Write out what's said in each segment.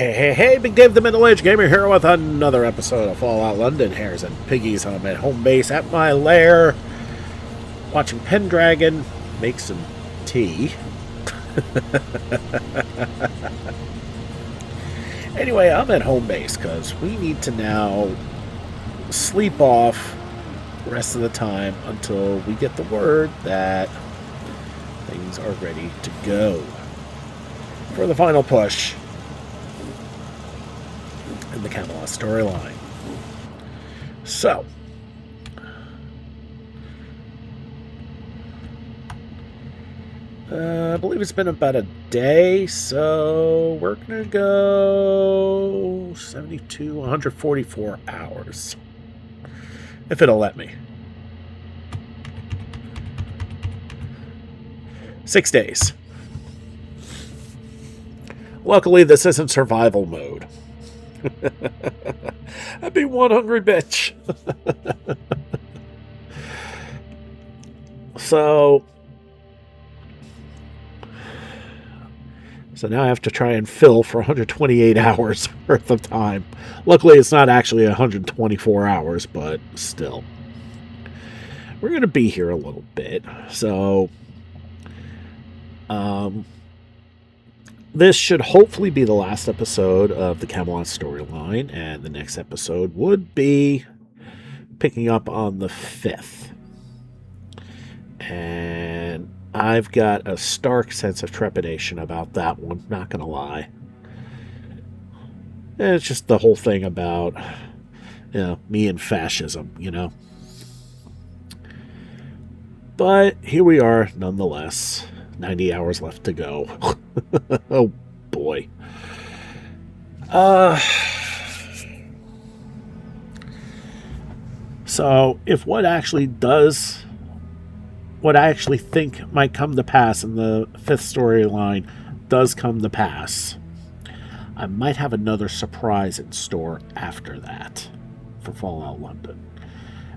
Hey, Big Dave the Middle-Aged Gamer here with another episode of Fallout London. Hares and Piggies. I'm at home base at my lair, watching Pendragon make some tea. Anyway, I'm at home base because we need to now sleep off the rest of the time until we get the word that things are ready to go for the final push in the Camelot storyline. So, I believe it's been about a day, so we're going to go 72, 144 hours. If it'll let me. 6 days. Luckily, this isn't survival mode. I'd be one hungry bitch. So now I have to try and fill for 128 hours worth of time. Luckily, it's not actually 124 hours, but still. We're going to be here a little bit. So, this should hopefully be the last episode of the Camelot storyline, and the next episode would be picking up on the 5th. And I've got a stark sense of trepidation about that one, not going to lie. And it's just the whole thing about, me and fascism, But here we are, nonetheless. 90 hours left to go. Oh, boy. So, if what I actually think might come to pass in the 5th storyline does come to pass, I might have another surprise in store after that for Fallout London.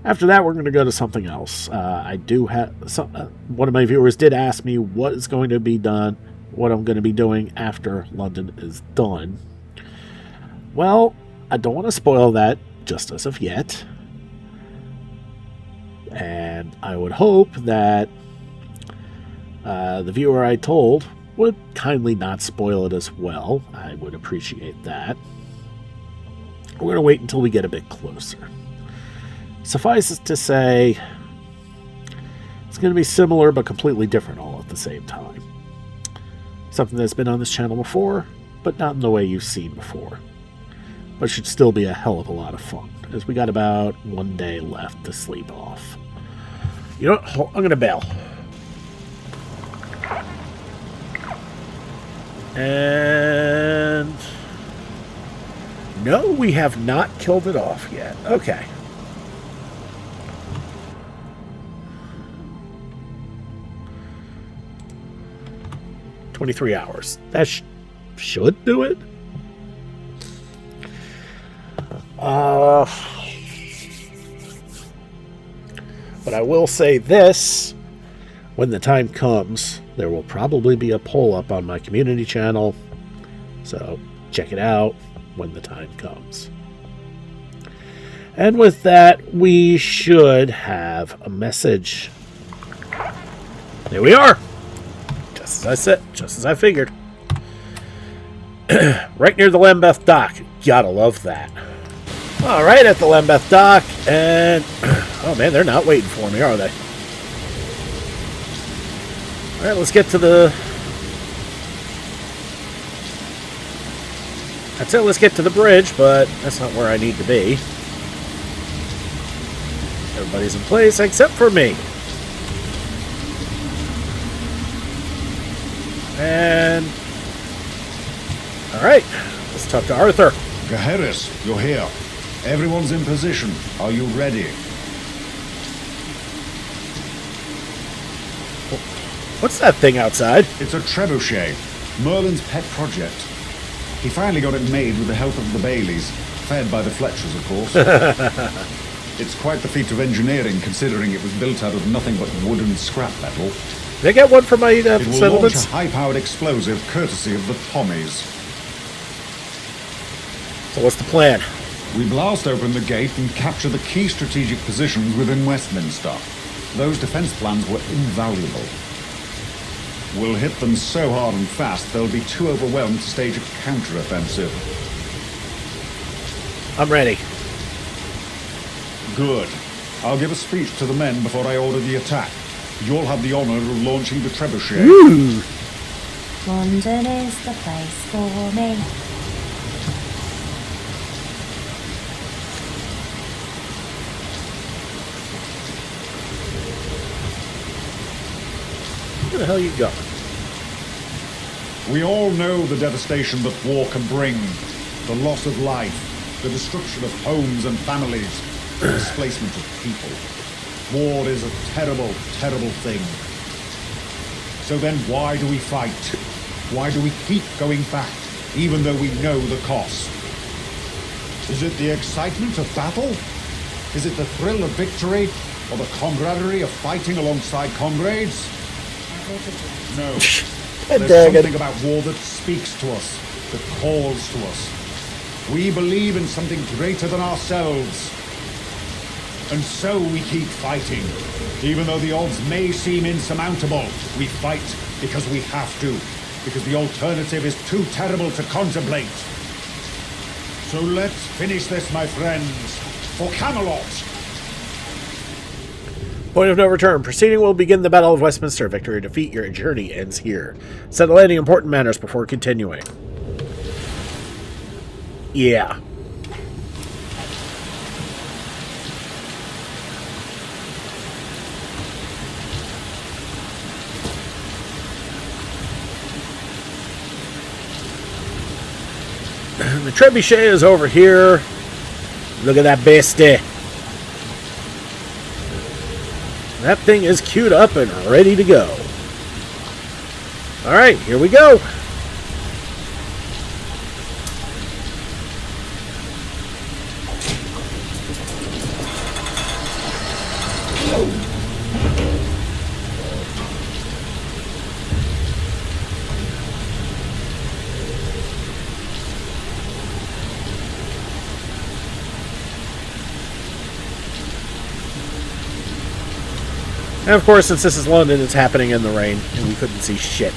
After that, we're going to go to something else. I do have one of my viewers did ask me what is going to be done, what I'm going to be doing after London is done. Well, I don't want to spoil that just as of yet. And I would hope that the viewer I told would kindly not spoil it as well. I would appreciate that. We're going to wait until we get a bit closer. Suffice it to say, it's going to be similar but completely different all at the same time. Something that's been on this channel before, but not in the way you've seen before. But should still be a hell of a lot of fun, as we got about 1 day left to sleep off. You know what? I'm going to bail. And no, we have not killed it off yet. Okay. 23 hours. That should do it. But I will say this. When the time comes, there will probably be a poll up on my community channel. So check it out when the time comes. And with that, we should have a message. There we are. Just as I said, just as I figured. Right near the Lambeth dock. Gotta love that. Alright, at the Lambeth dock, and oh man, they're not waiting for me, are they? Alright, let's get to the... I'd say let's get to the bridge, but that's not where I need to be. Everybody's in place except for me. And alright, let's talk to Arthur. Hares, you're here. Everyone's in position. Are you ready? What's that thing outside? It's a trebuchet, Merlin's pet project. He finally got it made with the help of the Baileys, fed by the Fletchers, of course. It's quite the feat of engineering, considering it was built out of nothing but wood and scrap metal. Did I get one for my It will launch settlements? a high-powered explosive courtesy of the Tommies. So what's the plan? We blast open the gate and capture the key strategic positions within Westminster. Those defense plans were invaluable. We'll hit them so hard and fast, they'll be too overwhelmed to stage a counter-offensive. I'm ready. Good. I'll give a speech to the men before I order the attack. You'll have the honor of launching the trebuchet. Ooh. London is the place for me. Where the hell you going? We all know the devastation that war can bring. The loss of life, the destruction of homes and families, the displacement of people. War is a terrible, terrible thing. So then why do we fight? Why do we keep going back, even though we know the cost? Is it the excitement of battle? Is it the thrill of victory? Or the camaraderie of fighting alongside comrades? No. There's something about war that speaks to us, that calls to us. We believe in something greater than ourselves. And so we keep fighting. Even though the odds may seem insurmountable, we fight because we have to. Because the alternative is too terrible to contemplate. So let's finish this, my friends. For Camelot! Point of no return. Proceeding will begin the Battle of Westminster. Victory or defeat, your journey ends here. Settle any important matters before continuing. Yeah. The trebuchet is over here. Look at that bestie. That thing is queued up and ready to go. Alright, here we go. And of course, since this is London, it's happening in the rain, and we couldn't see shit.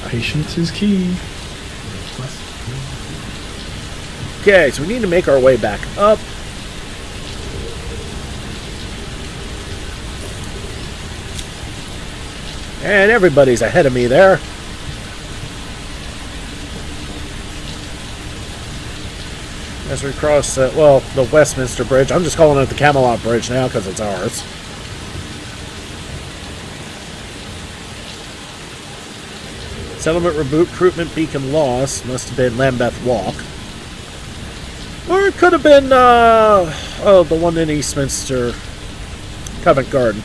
Patience is key. Okay, so we need to make our way back up. And everybody's ahead of me there. As we cross, the Westminster Bridge. I'm just calling it the Camelot Bridge now because it's ours. Settlement recruitment beacon lost. Must have been Lambeth Walk. Or it could have been, the one in Eastminster. Covent Garden.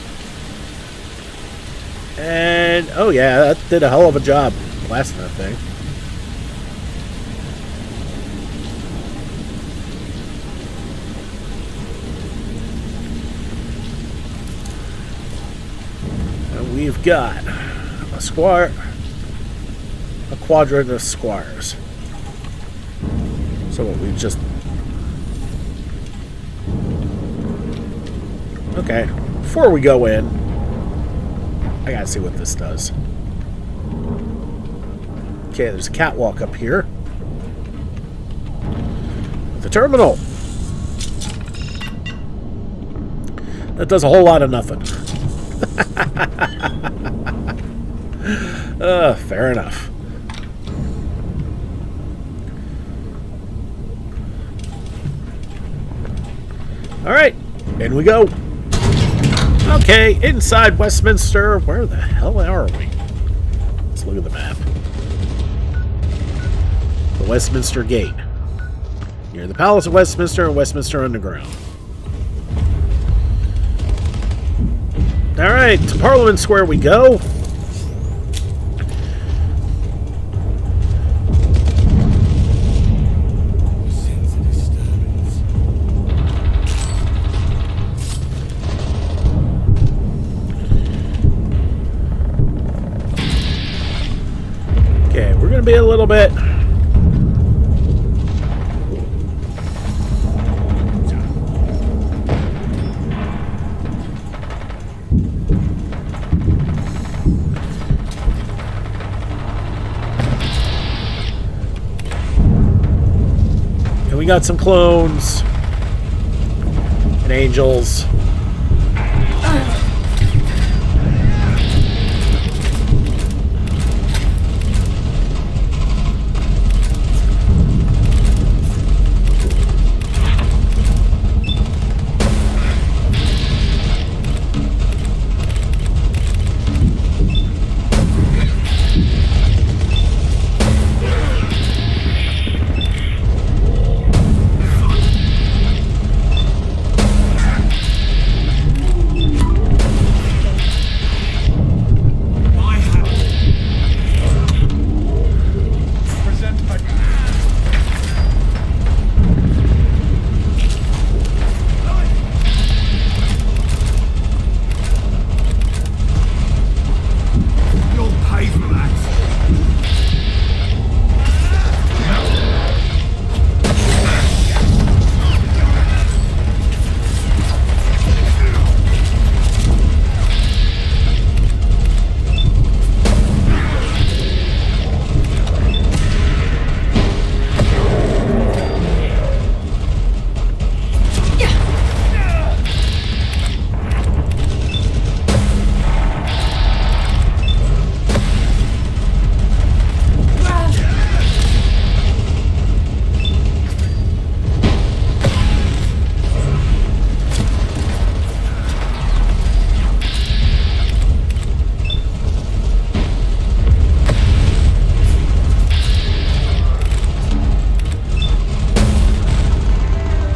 And, oh yeah, that did a hell of a job blasting that thing. We've got a quadrant of squires. So we just... Okay, before we go in, I gotta see what this does. Okay, there's a catwalk up here. The terminal. That does a whole lot of nothing. Fair enough. Alright, in we go. Okay, inside Westminster. Where the hell are we? Let's look at the map. The Westminster Gate. Near the Palace of Westminster and Westminster Underground. Alright, to Parliament Square we go. Okay, we're going to be a little bit we got some clones and angels.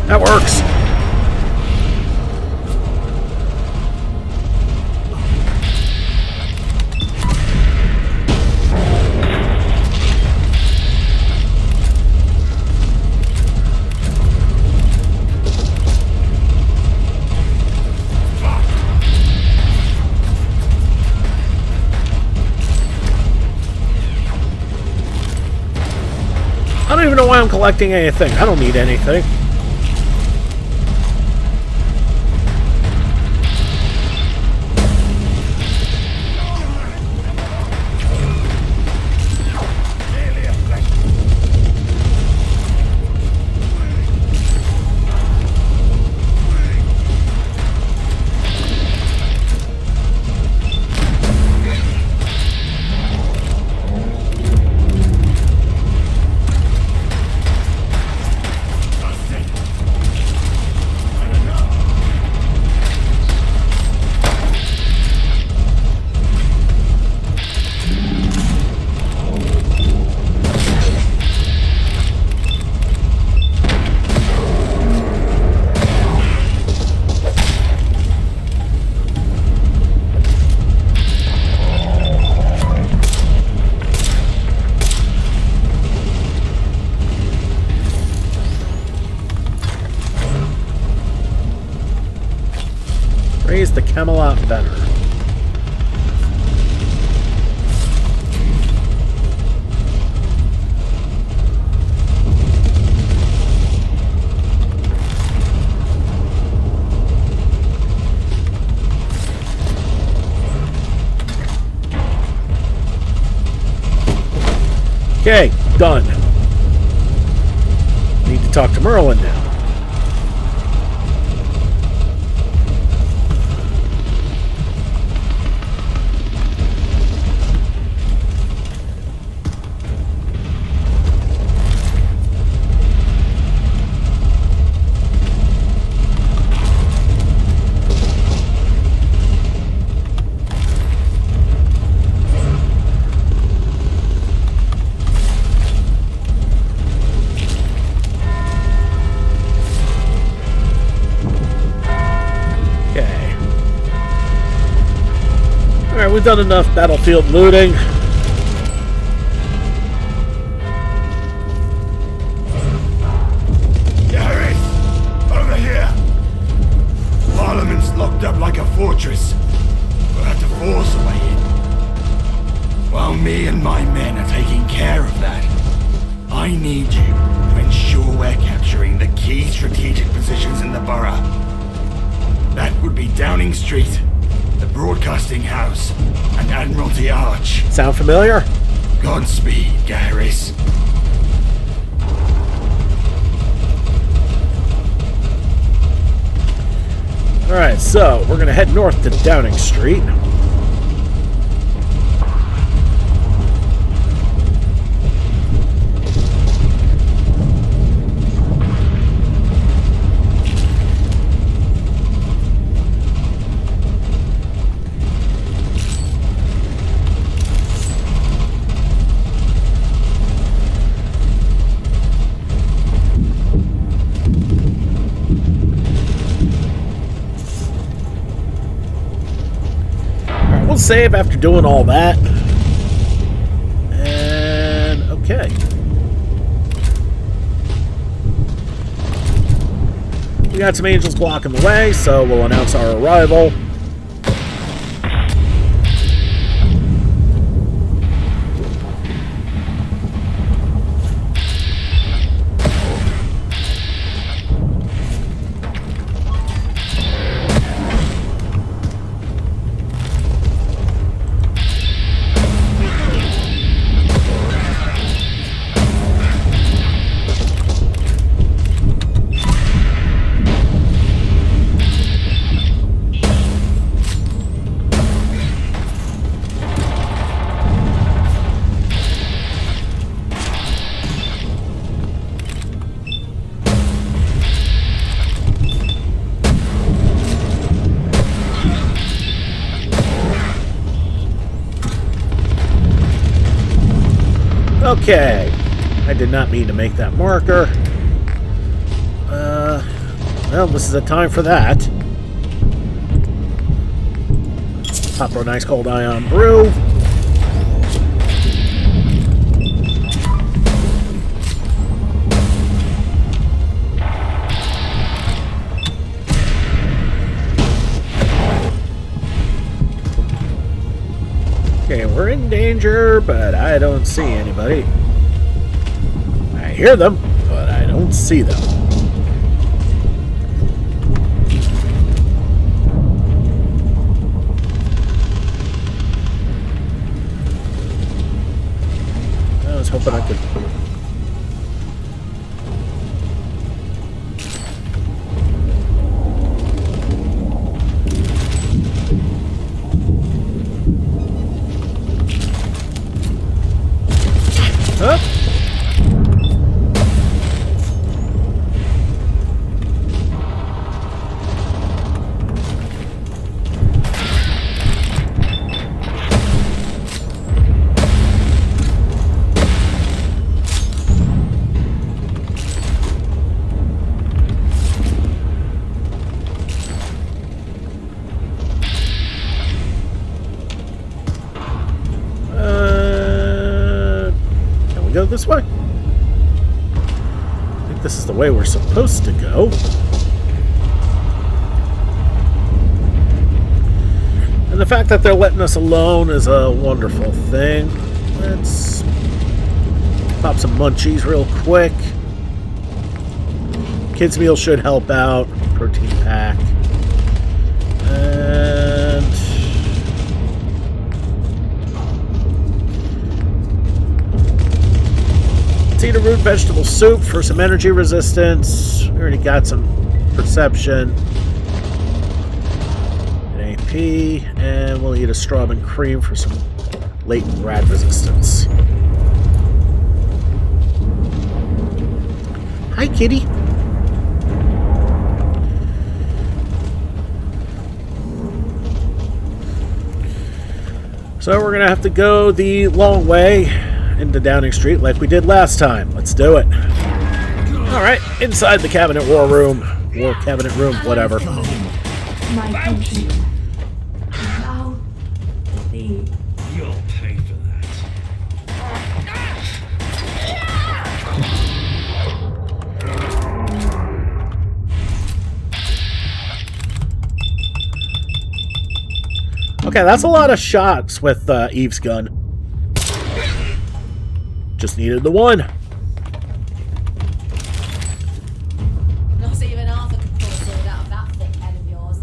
That works. I don't even know why I'm collecting anything. I don't need anything. Raise the Camelot better. Okay, done. Need to talk to Merlin now. We've done enough battlefield looting. Hares! Over here! Parliament's locked up like a fortress. We'll have to force a way in. While me and my men are taking care of that, I need you to ensure we're capturing the key strategic positions in the borough. That would be Downing Street, the Broadcasting House, and Admiralty Arch. Sound familiar? Godspeed, Hares. Alright, so we're going to head north to Downing Street. We'll save after doing all that. And okay. We got some angels blocking the way, so we'll announce our arrival. Okay, I did not mean to make that marker. Well, this is a time for that. Pop her a nice cold ion brew. Okay, we're in danger, but I don't see anybody. I hear them, but I don't see them. I was hoping I could... Huh? Go this way. I think this is the way we're supposed to go. And the fact that they're letting us alone is a wonderful thing. Let's pop some munchies real quick. Kids meal should help out. Protein pack. And eat a root vegetable soup for some energy resistance. We already got some perception. An AP. And we'll eat a strawberry cream for some latent rat resistance. Hi, kitty. So we're going to have to go the long way into Downing Street like we did last time. Let's do it. Alright, inside the cabinet war room. War cabinet room, whatever. My country. Now, the You'll pay for that. Okay, that's a lot of shots with Eve's gun. Just needed the one. Not even Arthur could pull a sword out of that thick head of yours.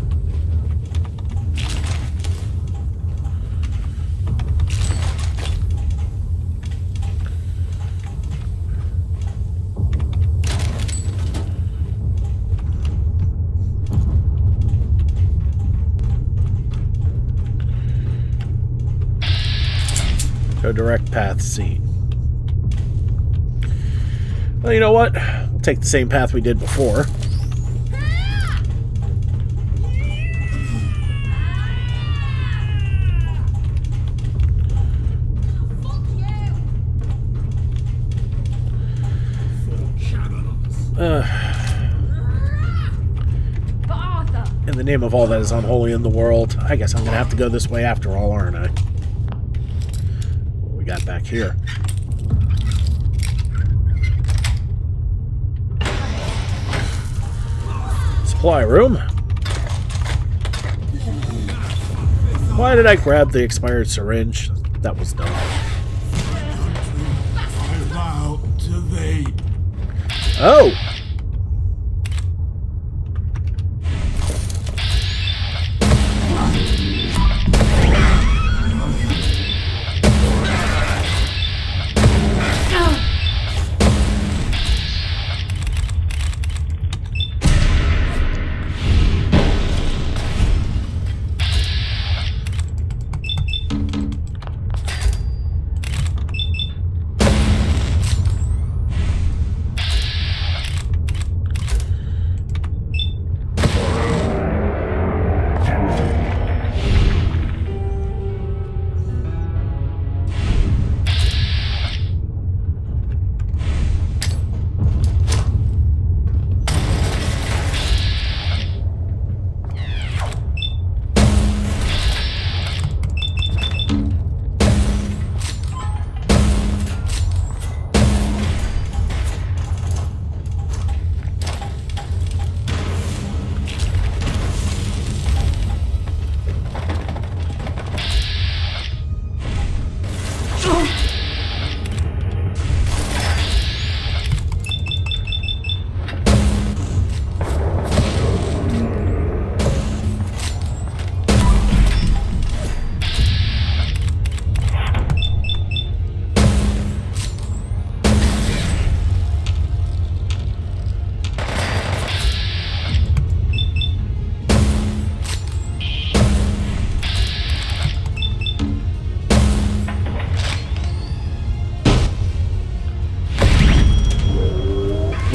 No direct path seen. Well, you know what? We'll take the same path we did before. In the name of all that is unholy in the world, I guess I'm going to have to go this way after all, aren't I? What we got back here? Supply room. Why did I grab the expired syringe? That was dumb. Oh!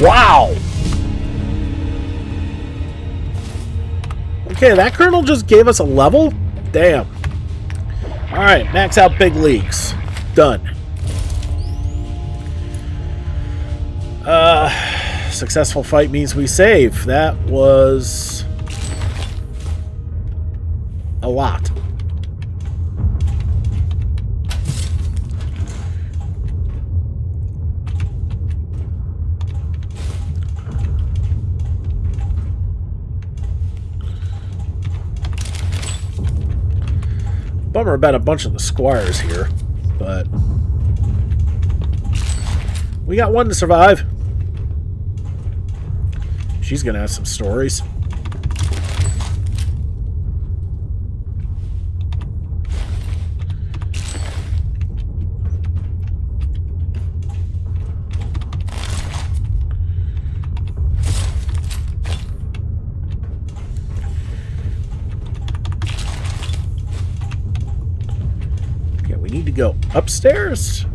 Wow! Okay, that colonel just gave us a level? Damn. Alright, max out big leagues. Done. Successful fight means we save. That was a lot. Bummer about a bunch of the squires here, but we got one to survive. She's gonna have some stories. We need to go upstairs.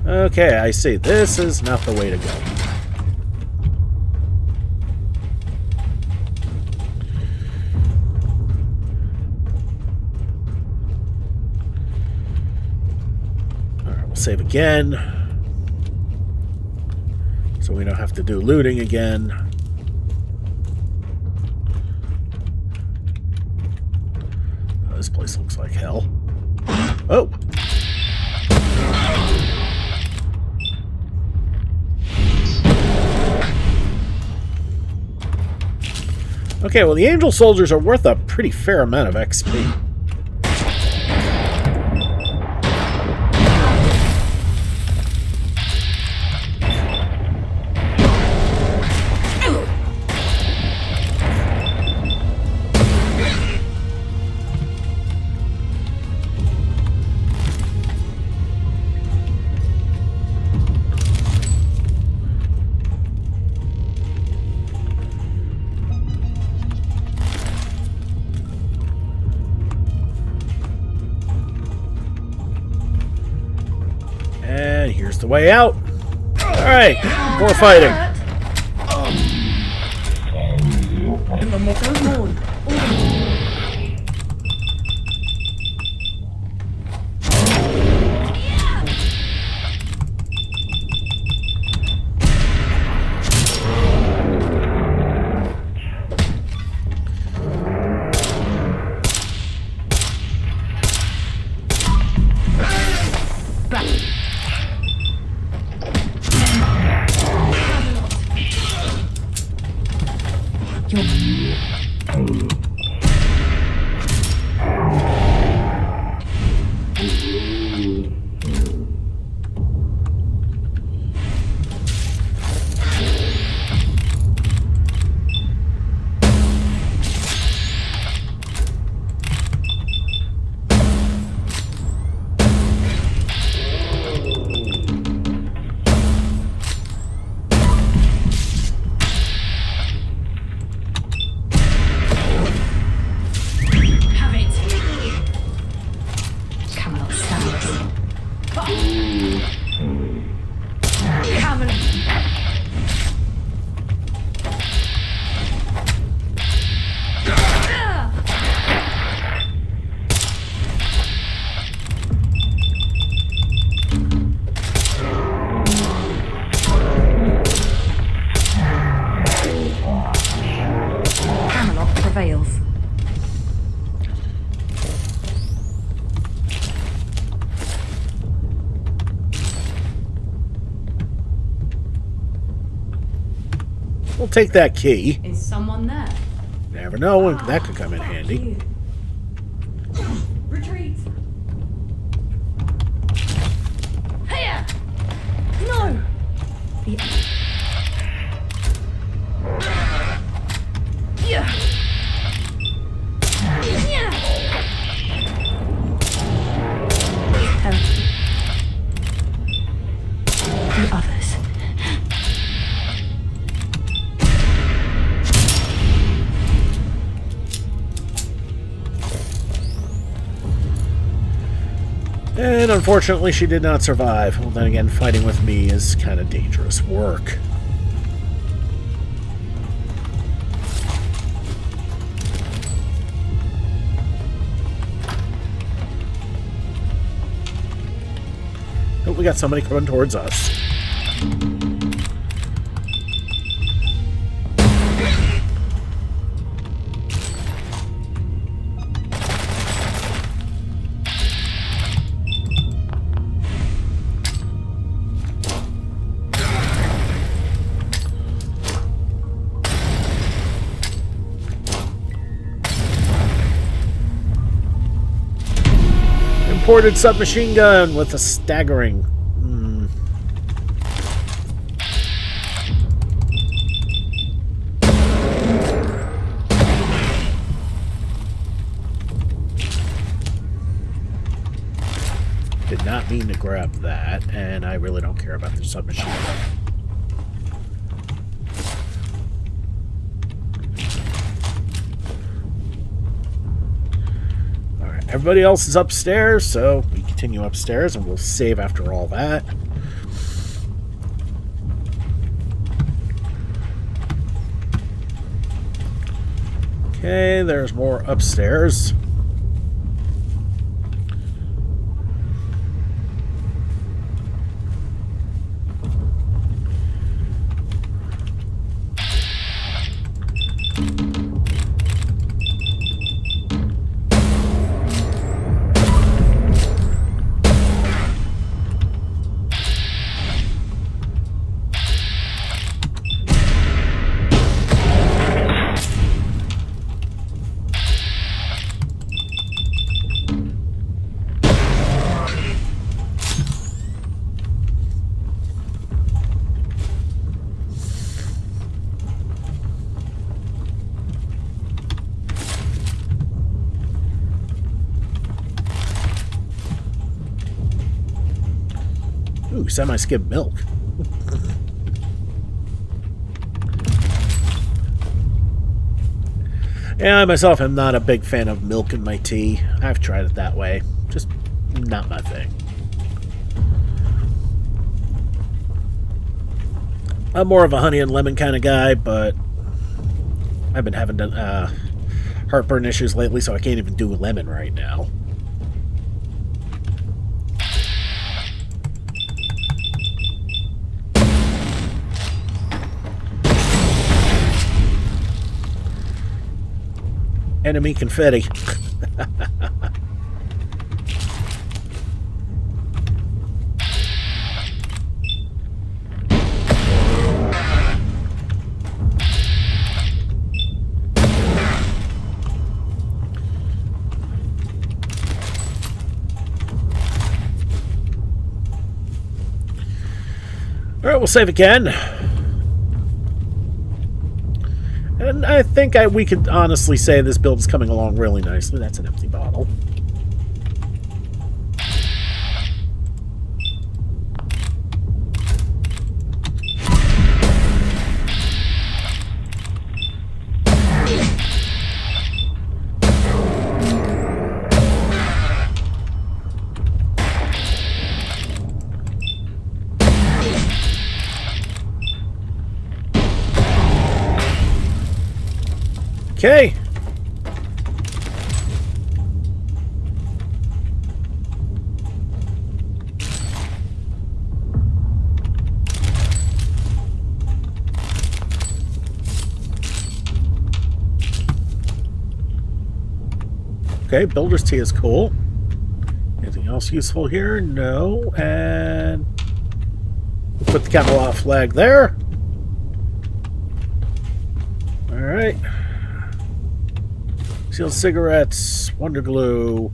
Okay, I see. This is not the way to go. Alright, we'll save again. So we don't have to do looting again. Oh, this place looks like hell. Oh! Okay, well the angel soldiers are worth a pretty fair amount of XP. the way out. Alright, more fighting. Have it. Camelot stands. Camelot. Camelot prevails. We'll take that key. Is someone there? Never know when that could come in handy. Retreat. Hiya! No! Yeah. Yeah. The others. And unfortunately, she did not survive. Well, then again, fighting with me is kind of dangerous work. Oh, we got somebody coming towards us. Imported submachine gun with a staggering. Did not mean to grab that, and I really don't care about the submachine gun. Everybody else is upstairs, so we continue upstairs and we'll save after all that. Okay, there's more upstairs. Ooh, semi-skimmed milk. Yeah, I myself am not a big fan of milk in my tea. I've tried it that way. Just not my thing. I'm more of a honey and lemon kind of guy, but I've been having heartburn issues lately, so I can't even do lemon right now. Enemy confetti. Alright, we'll save again. And I think we could honestly say this build is coming along really nicely. That's an empty bottle. Okay. Okay, builder's tea is cool. Anything else useful here? No. And we'll put the Camelot flag there. Alright. Sealed cigarettes, Wonder Glue.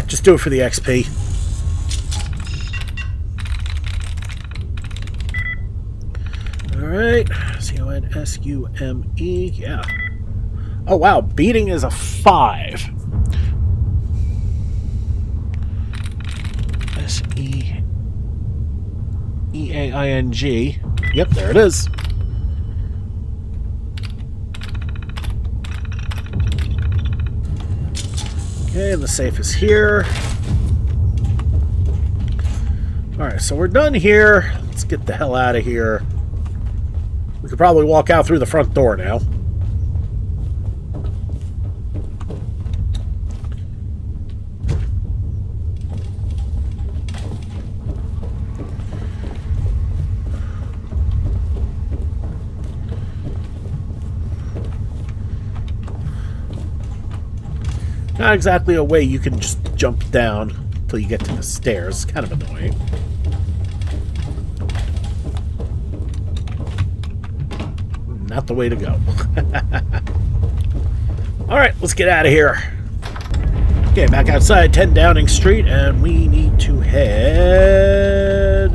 Just do it for the XP. Alright. C-O-N-S-U-M-E. Yeah. Oh, wow. Beating is a 5. S-E-E-A-I-N-G. Yep, there it is. Okay, and the safe is here. Alright, so we're done here. Let's get the hell out of here. We could probably walk out through the front door now. Not exactly a way you can just jump down until you get to the stairs. Kind of annoying. Not the way to go. Alright, let's get out of here. Okay, back outside 10 Downing Street, and we need to head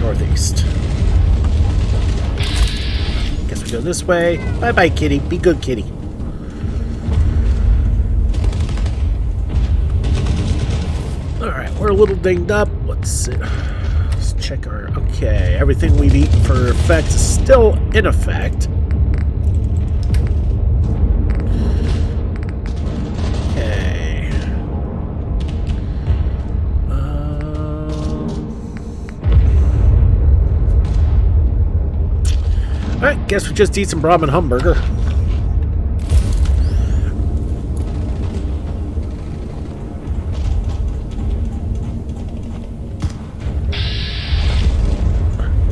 northeast. Guess we go this way. Bye-bye, kitty. Be good, kitty. Alright, we're a little dinged up. Let's see. Let's check our... Okay, everything we've eaten for effect is still in effect. Okay. Alright, guess we just eat some Brahmin hamburger.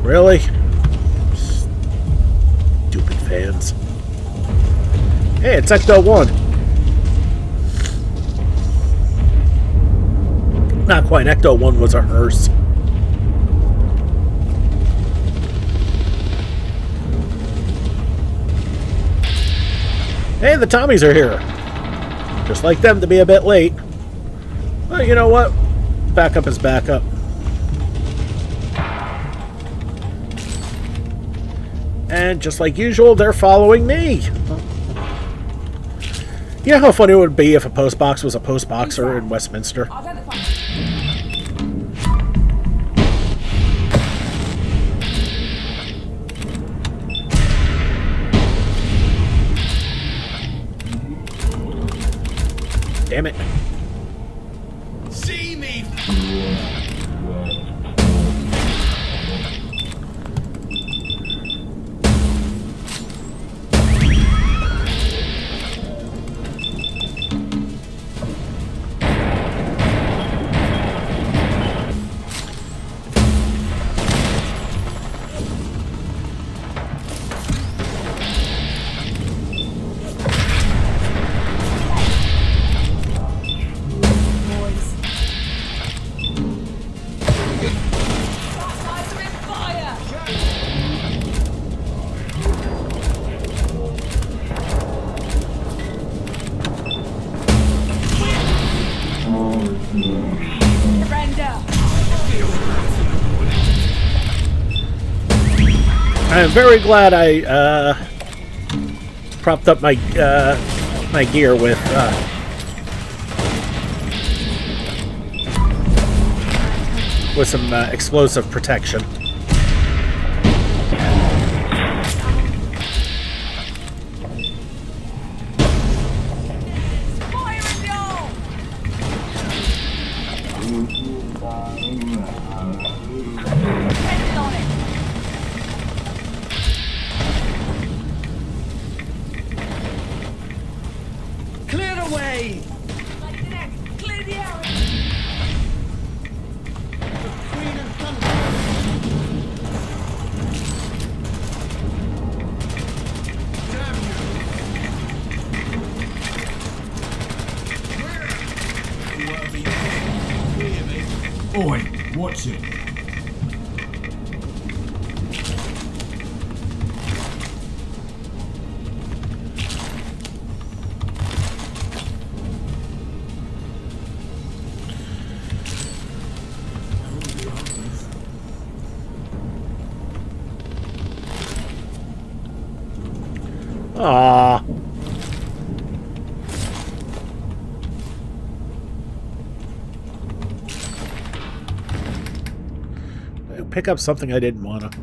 Really? Stupid fans. Hey, it's Ecto 1. Not quite. Ecto 1 was a hearse. Hey, the Tommies are here. Just like them to be a bit late. Well, you know what? Backup is backup. And just like usual, they're following me. You know how funny it would be if a postbox was a postboxer in Westminster? Damn it. I am very glad I propped up my my gear with some explosive protection. Clear the way! Clear the area. Queen and Thunder! Damn you! Oi, watch it. Ah. Pick up something I didn't want to.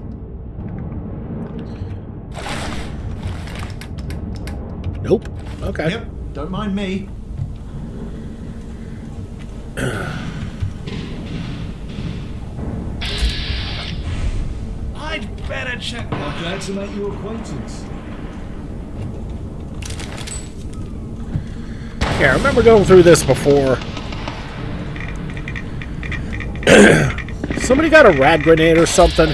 Nope. Okay. Yep, don't mind me. I'd better check my... Glad to make your acquaintance. Yeah, I remember going through this before. Somebody got a rad grenade or something?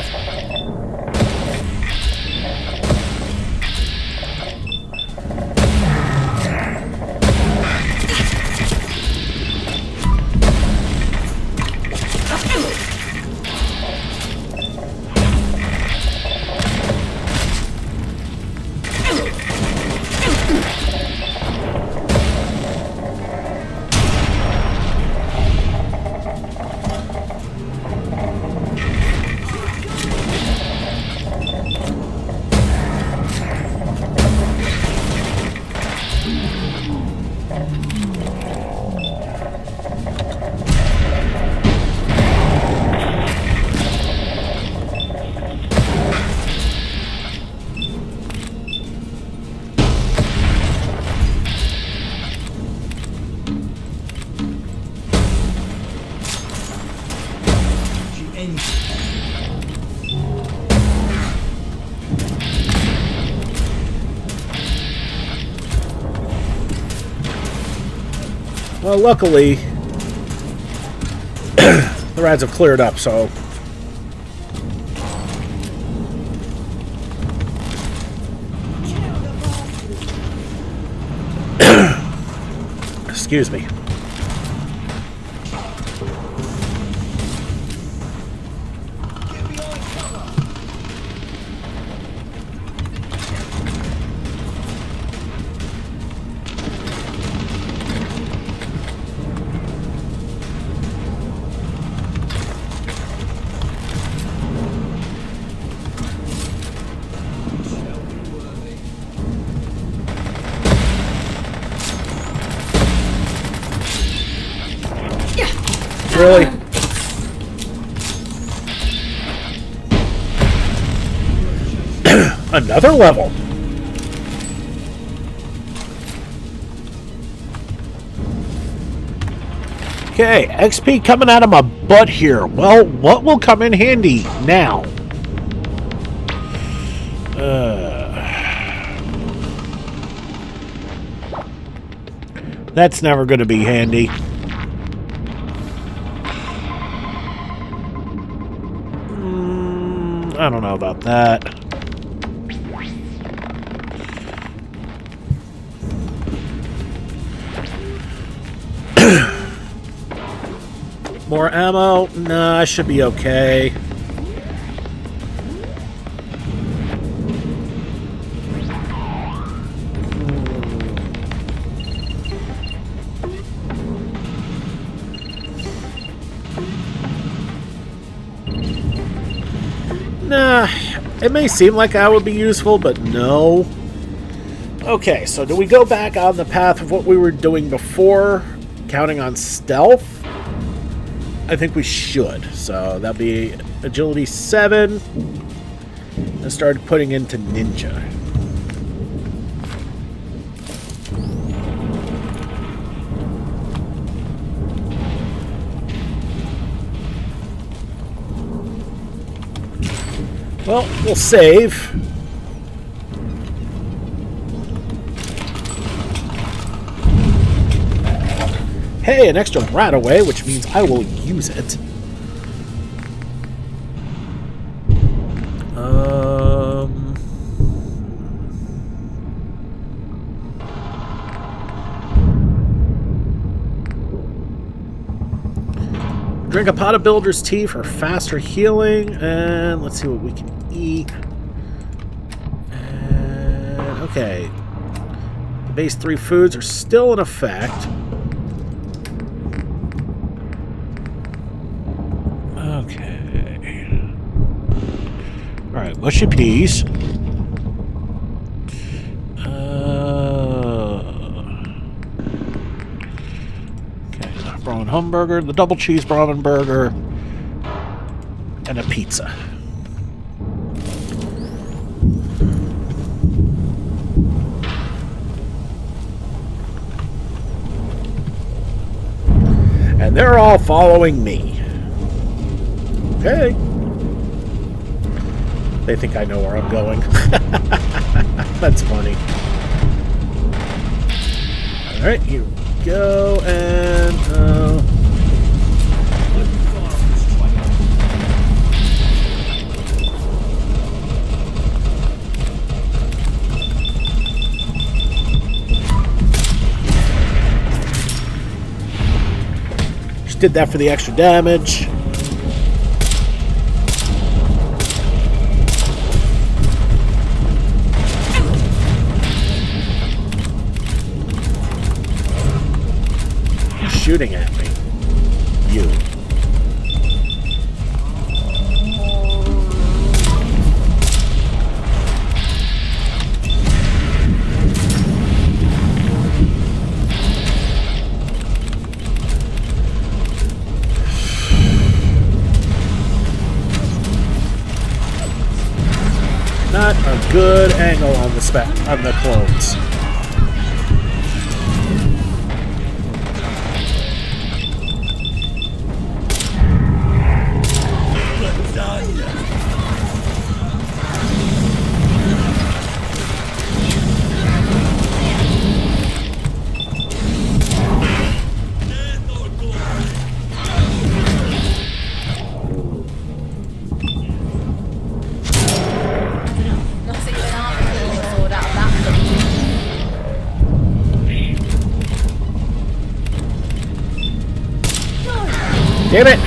Well, luckily, the rads have cleared up, so... Excuse me. Really? Another level. Okay, XP coming out of my butt here. Well, what will come in handy now? That's never going to be handy. I don't know about that. More ammo? Nah, I should be okay. Nah, It may seem like I would be useful, but no. Okay, so do we go back on the path of what we were doing before, counting on stealth? I think we should. So that'll be agility 7. And start putting into ninja. Well, we'll save. Hey, an extra rat away, which means I will use it. Drink a pot of builder's tea for faster healing, and let's see what we can eat. And, okay. The base 3 foods are still in effect. Okay. Alright, mushy peas. Brahmin hamburger, the double cheese Brahmin burger, and a pizza. And they're all following me. Okay. They think I know where I'm going. That's funny. Alright, here we go, and just did that for the extra damage. Shooting at me. You. Not a good angle on the clones. Damn it!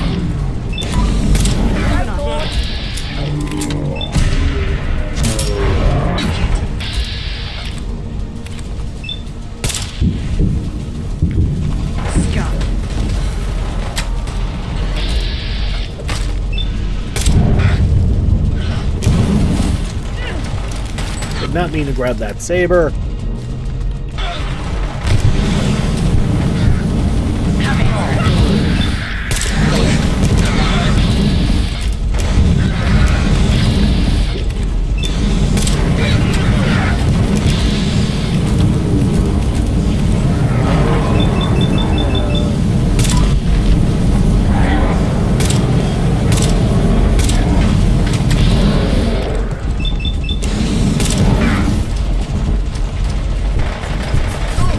Did not mean to grab that saber.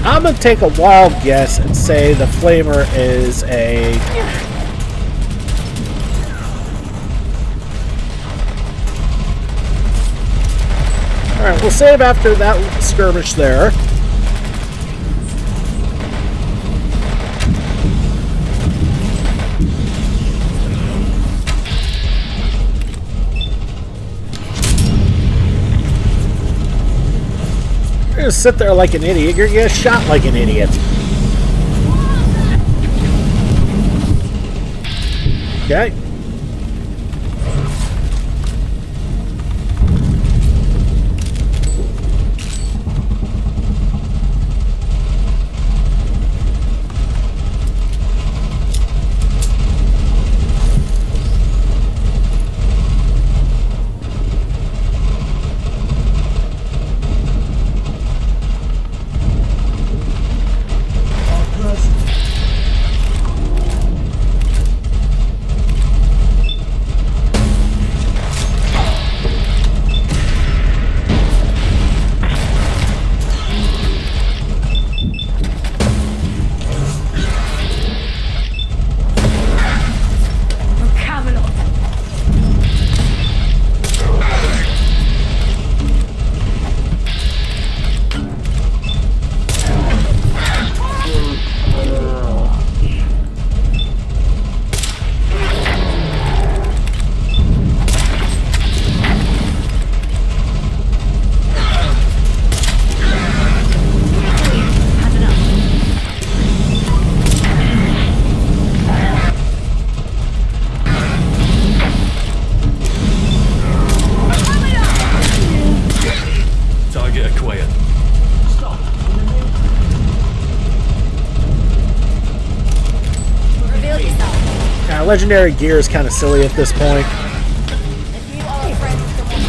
I'm going to take a wild guess and say the flamer is a... Alright, we'll save after that skirmish there. You're gonna sit there like an idiot. You're gonna get shot like an idiot. Okay. Legendary gear is kind of silly at this point. If you are a friend of someone,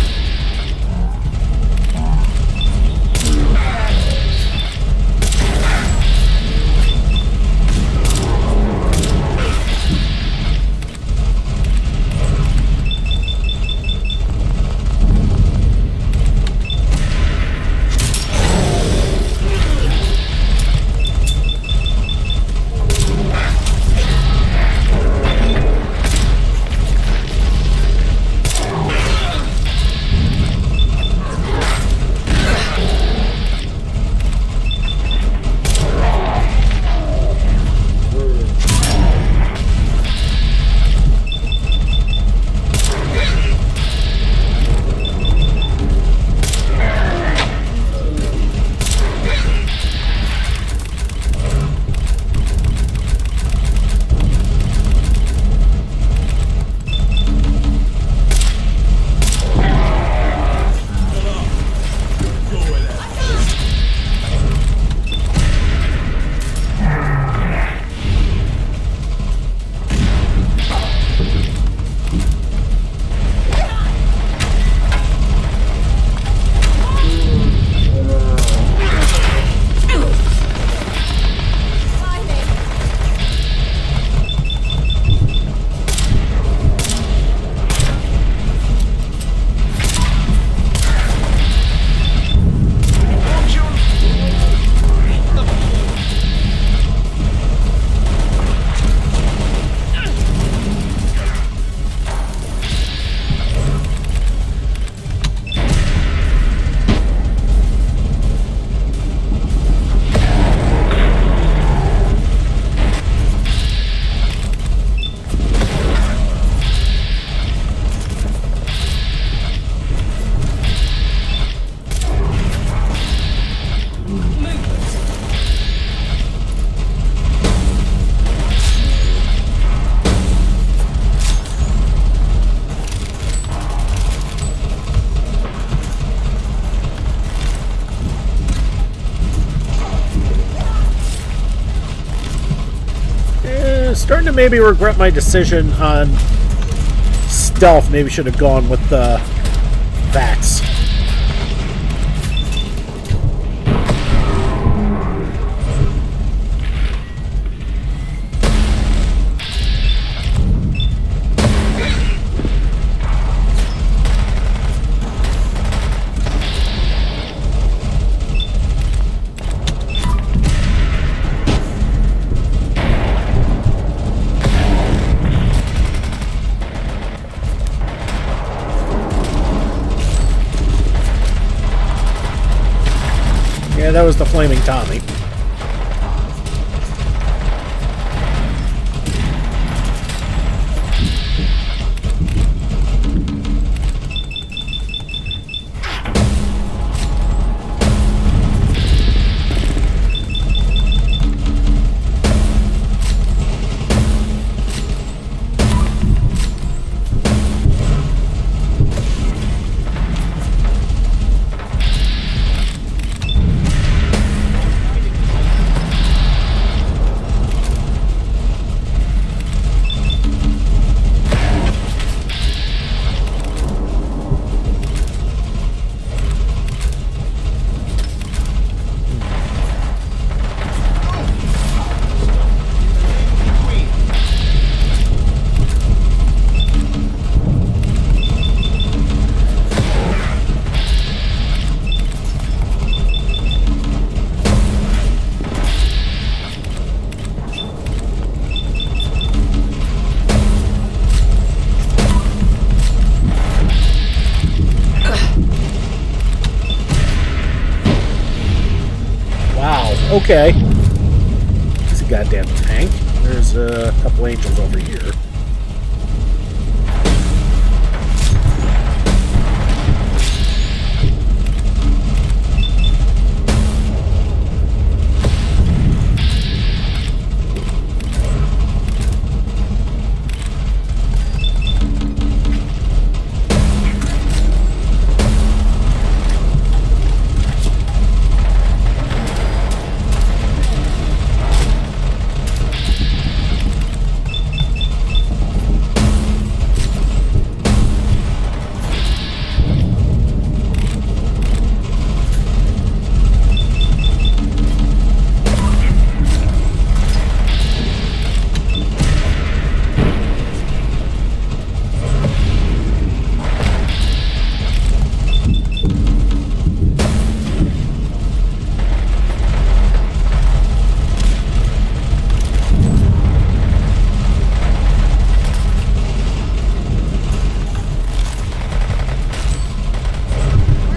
Starting to maybe regret my decision on stealth. Maybe should have gone with the VATS. Yeah, that was the Flaming Tommy. Okay. It's a goddamn tank. There's a couple angels over here.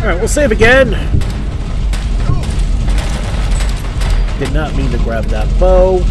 Alright, we'll save again. Did not mean to grab that bow.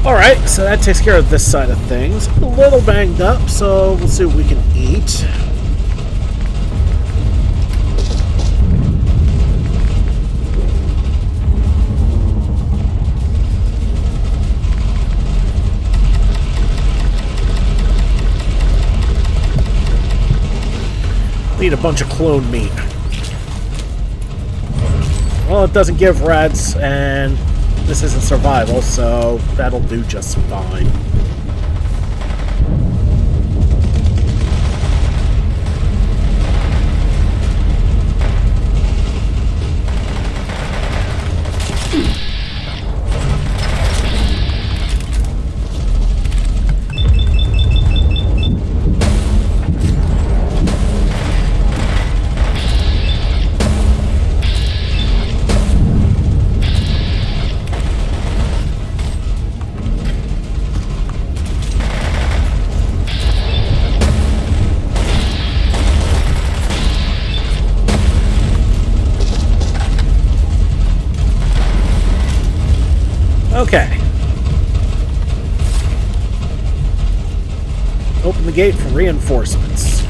Alright, so that takes care of this side of things. A little banged up, so we'll see what we can eat. Eat a bunch of clone meat. Well, it doesn't give reds, and this isn't survival, so that'll do just fine. Okay. Open the gate for reinforcements.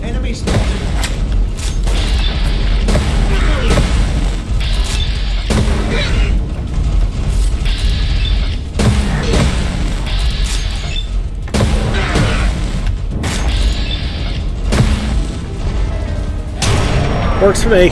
Enemy spotted. Works for me.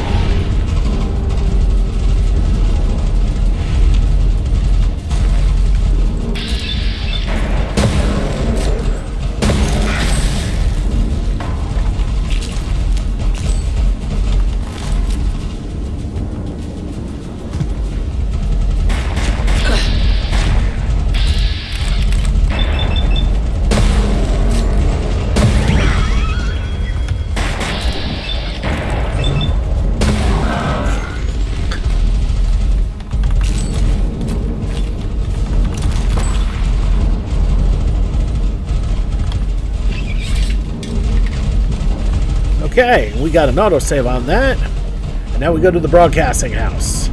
Okay, we got an autosave on that. And now we go to the broadcasting house.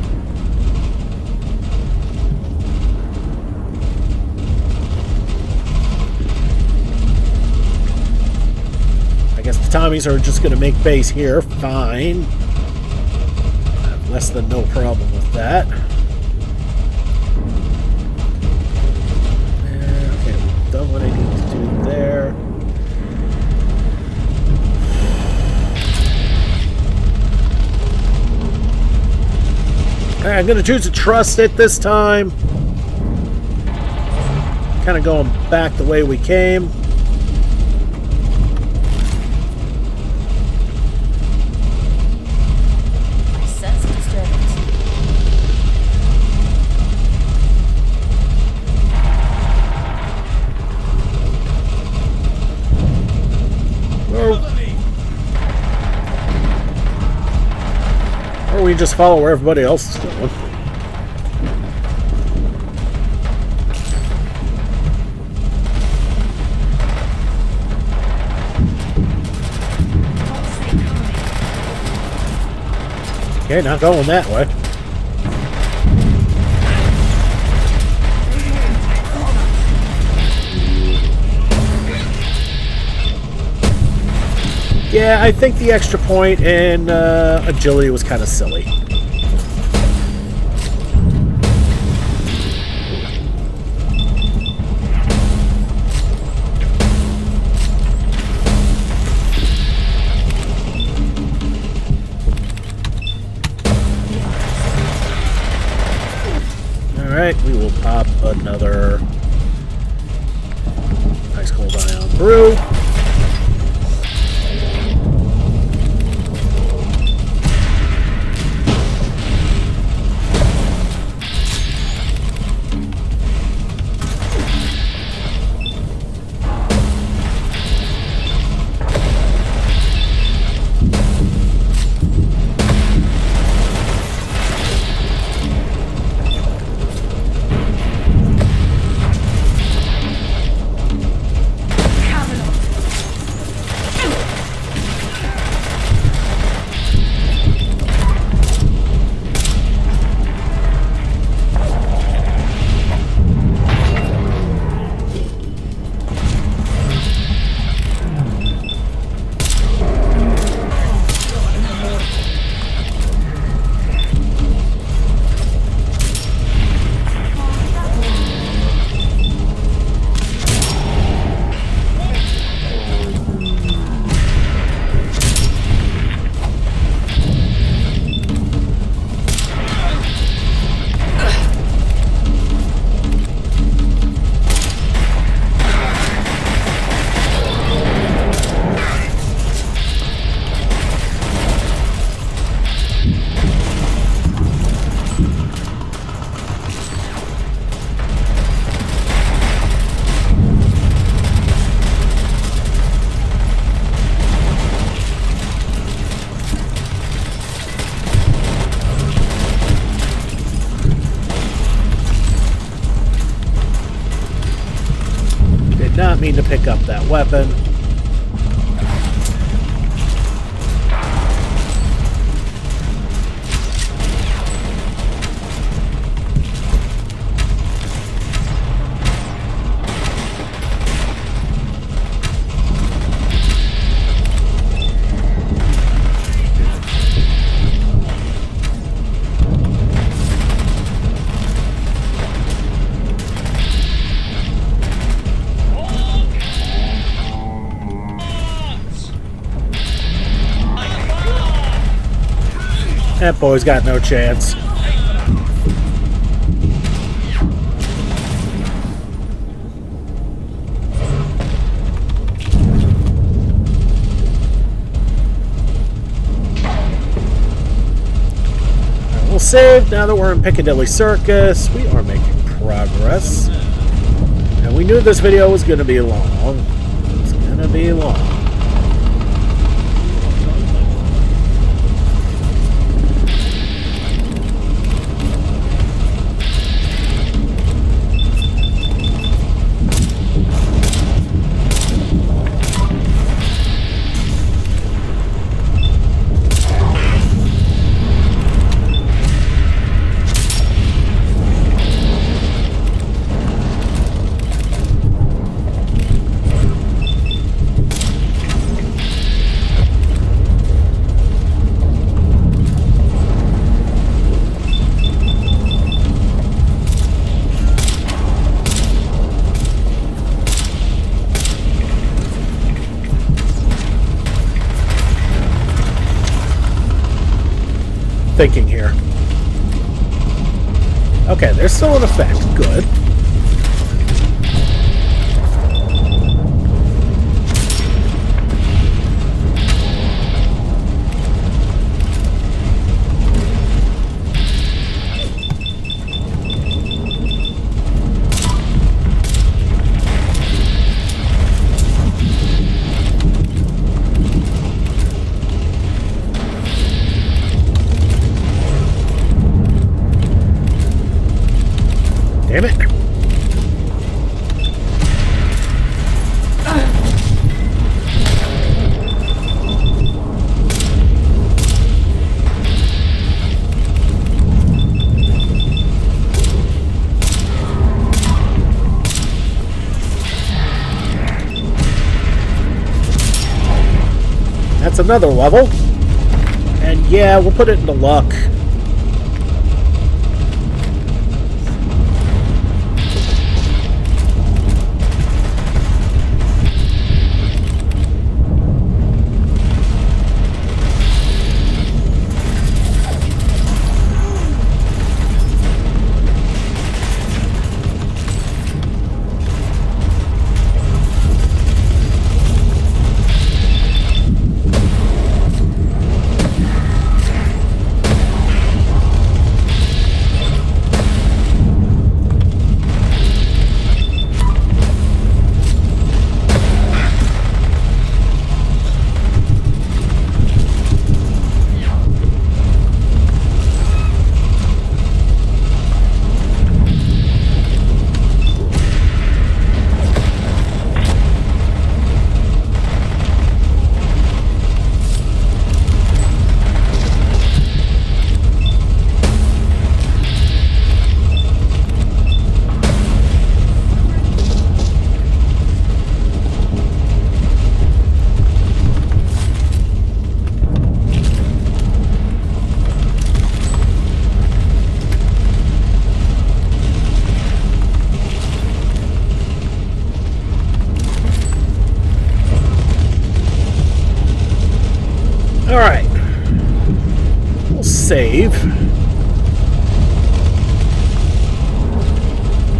I guess the Tommies are just going to make base here. Fine. I have less than no problem with that. Okay, we've done what I need to do there. I'm going to choose to trust it this time. Kind of going back the way we came. I sense a disturbance. Or we just follow where everybody else is going. Okay, not going that way. Yeah, I think the extra point in agility was kind of silly. Alright, we will pop another ice cold ion brew. Not mean to pick up that weapon. That boy's got no chance. We'll save now that we're in Piccadilly Circus. We are making progress. And we knew this video was going to be long. It's going to be long. Thinking here. Okay, there's still an effect. Good. Damn it. another level. And yeah, we'll put it into luck. Alright. We'll save.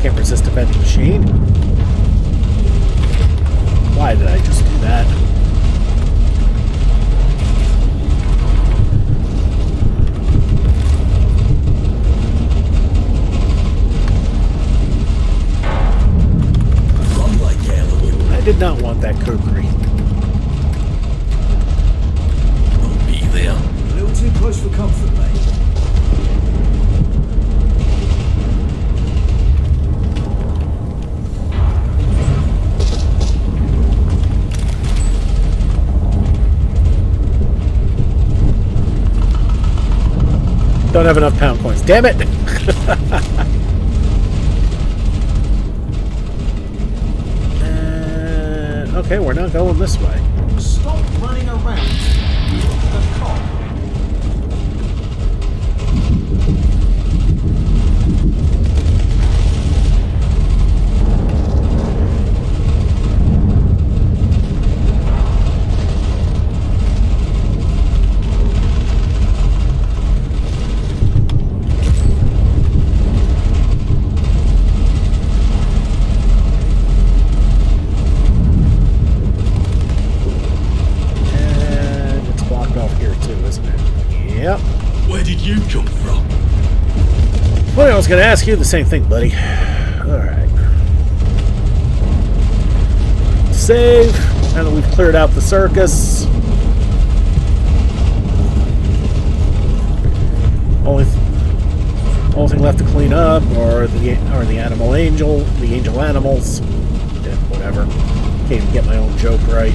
Can't resist a vending machine. Why did I just do that? I did not want that cookery. A little too close for comfort, mate. Don't have enough pound coins. Damn it! Okay, we're not going this way. Stop running around. The cop. Yep. Where did you come from? Well, I was going to ask you the same thing, buddy. Alright. Save. Now that we've cleared out the circus. Only thing left to clean up are the animal angel, the angel animals. Yeah, whatever. Can't even get my own joke right.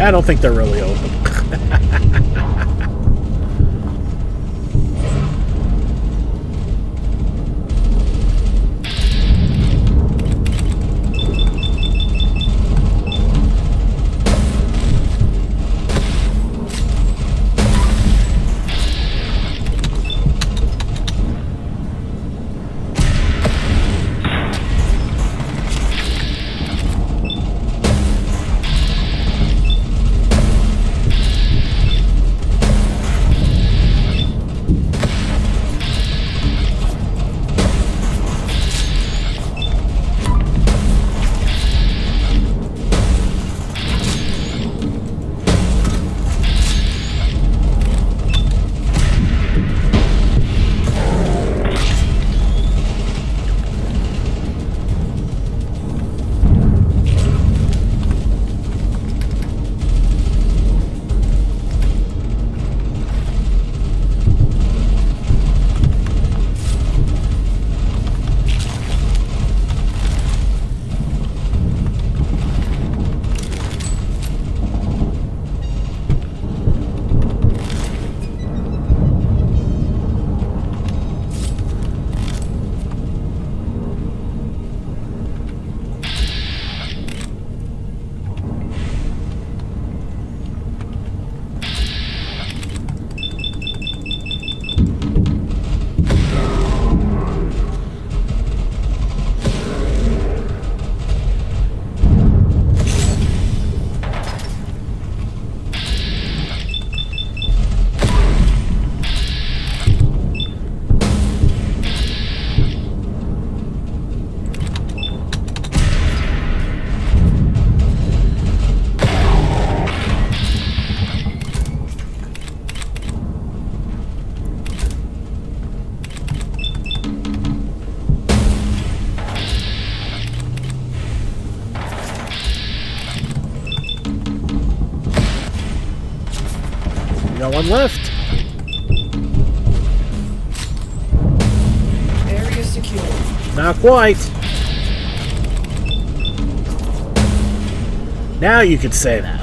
I don't think they're really open. got one left. Area secure. Not quite. Now you could say that.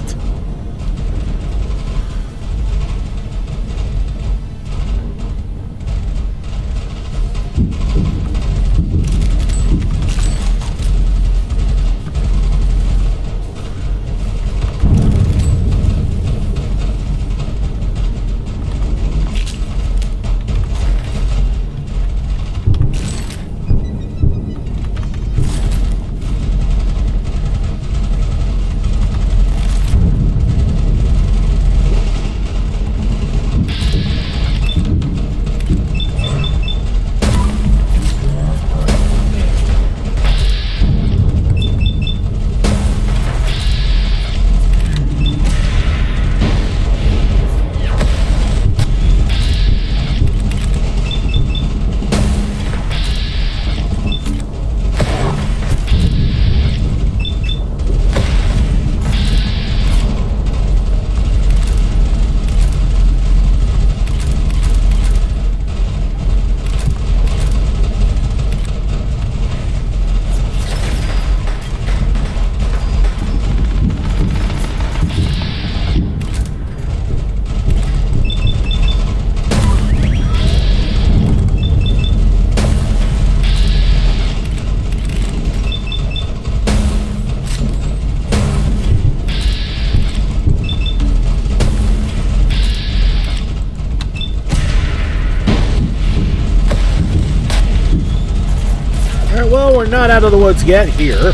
Well, we're not out of the woods yet here.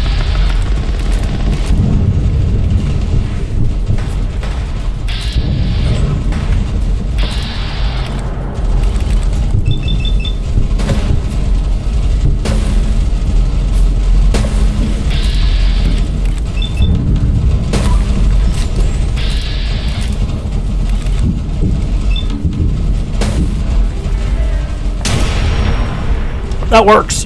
That works.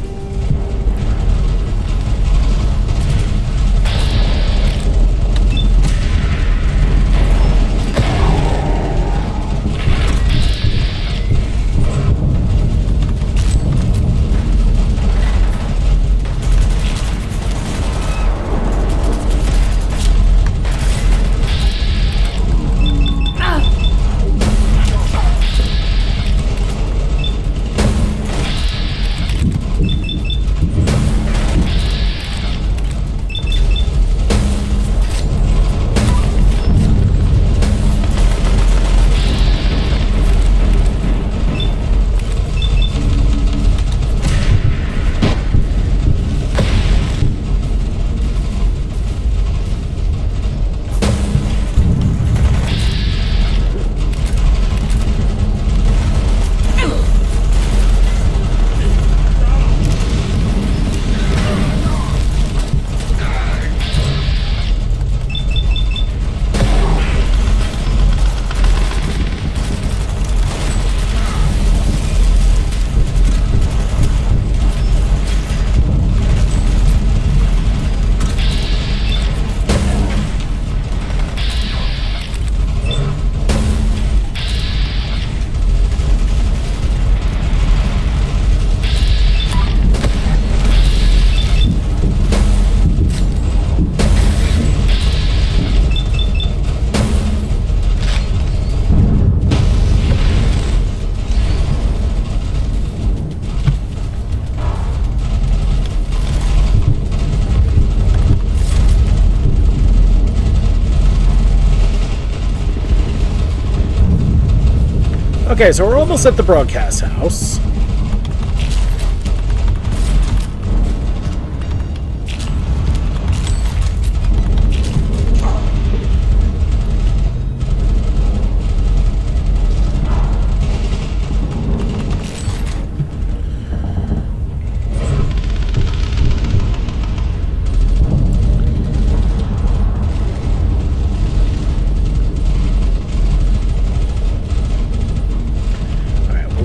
Okay, so we're almost at the broadcast house.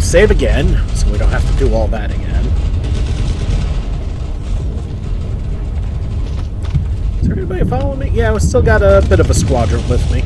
Save again, so we don't have to do all that again. Is there anybody following me? Yeah, we still got a bit of a squadron with me.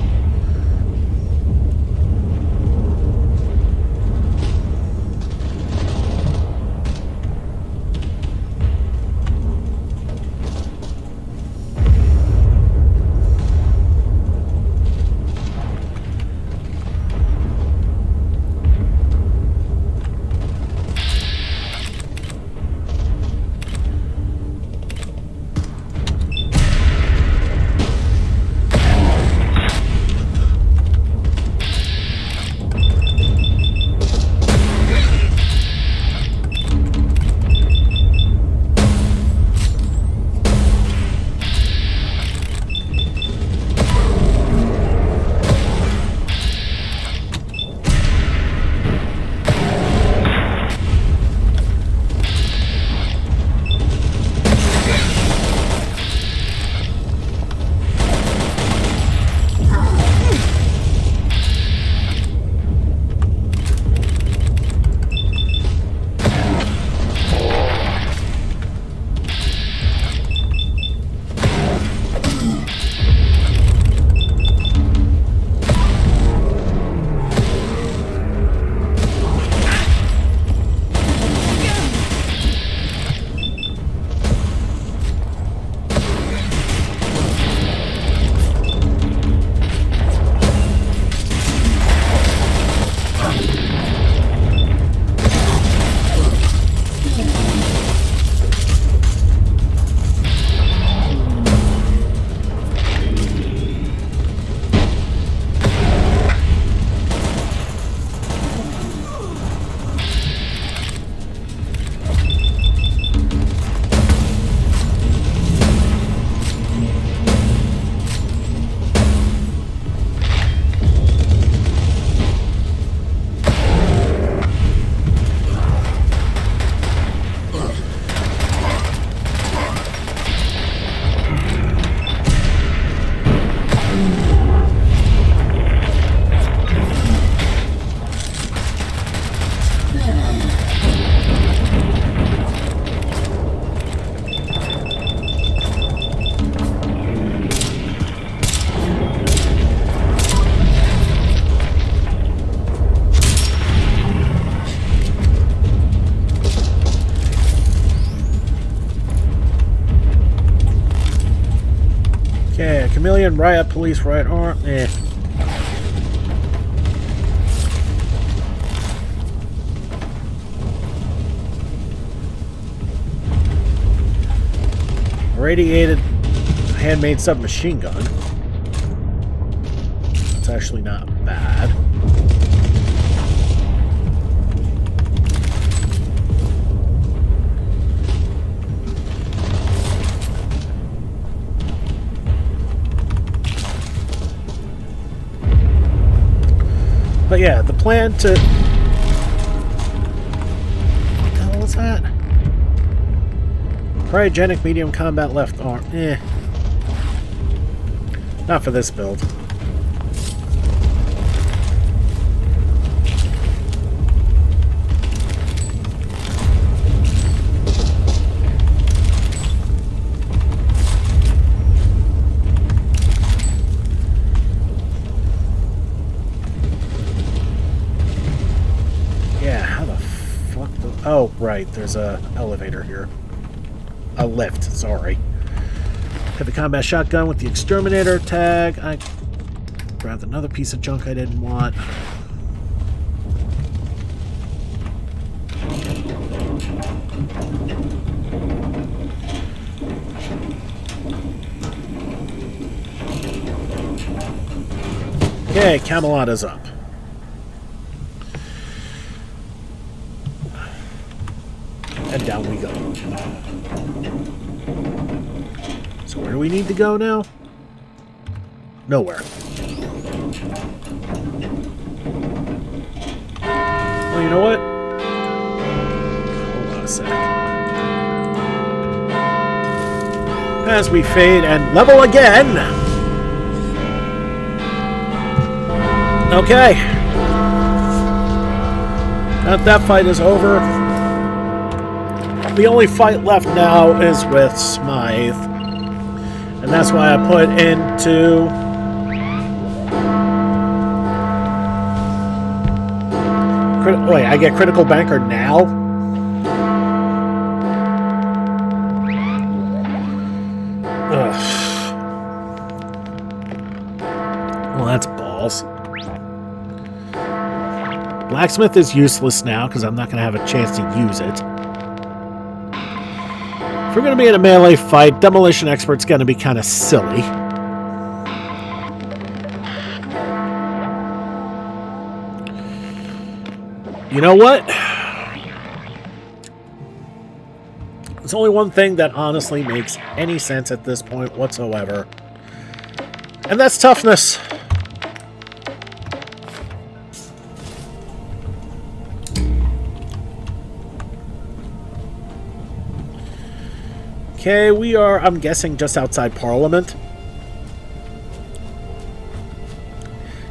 Chameleon riot, police riot, or eh. Radiated handmade submachine gun. It's actually not bad. But yeah, the plan to... What the hell was that? Cryogenic medium combat left arm. Eh. Not for this build. Yeah, how the fuck do... Oh, right, there's a elevator here. A lift, sorry. Heavy combat shotgun with the exterminator tag. I grabbed another piece of junk I didn't want. Okay, Camelot is up. And down we go. So where do we need to go now? Nowhere. Well, you know what? Hold on a sec. As we fade and level again. Okay. Now that fight is over. The only fight left now is with Smythe. And that's why I put into... Wait, I get Critical Banker now? Ugh. Well, that's balls. Blacksmith is useless now because I'm not going to have a chance to use it. If we're going to be in a melee fight, Demolition Expert's going to be kind of silly. You know what? There's only one thing that honestly makes any sense at this point whatsoever. And that's toughness. Okay, we are, I'm guessing, just outside Parliament.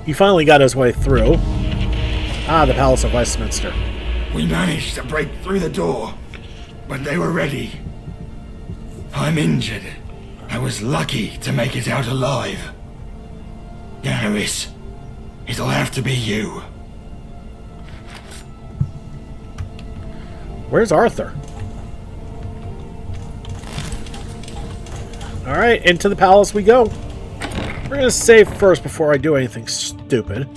He finally got his way through. Ah, the Palace of Westminster. We managed to break through the door, but they were ready. I'm injured. I was lucky to make it out alive. Hares, it'll have to be you. Where's Arthur? Alright, into the palace we go. We're going to save first before I do anything stupid.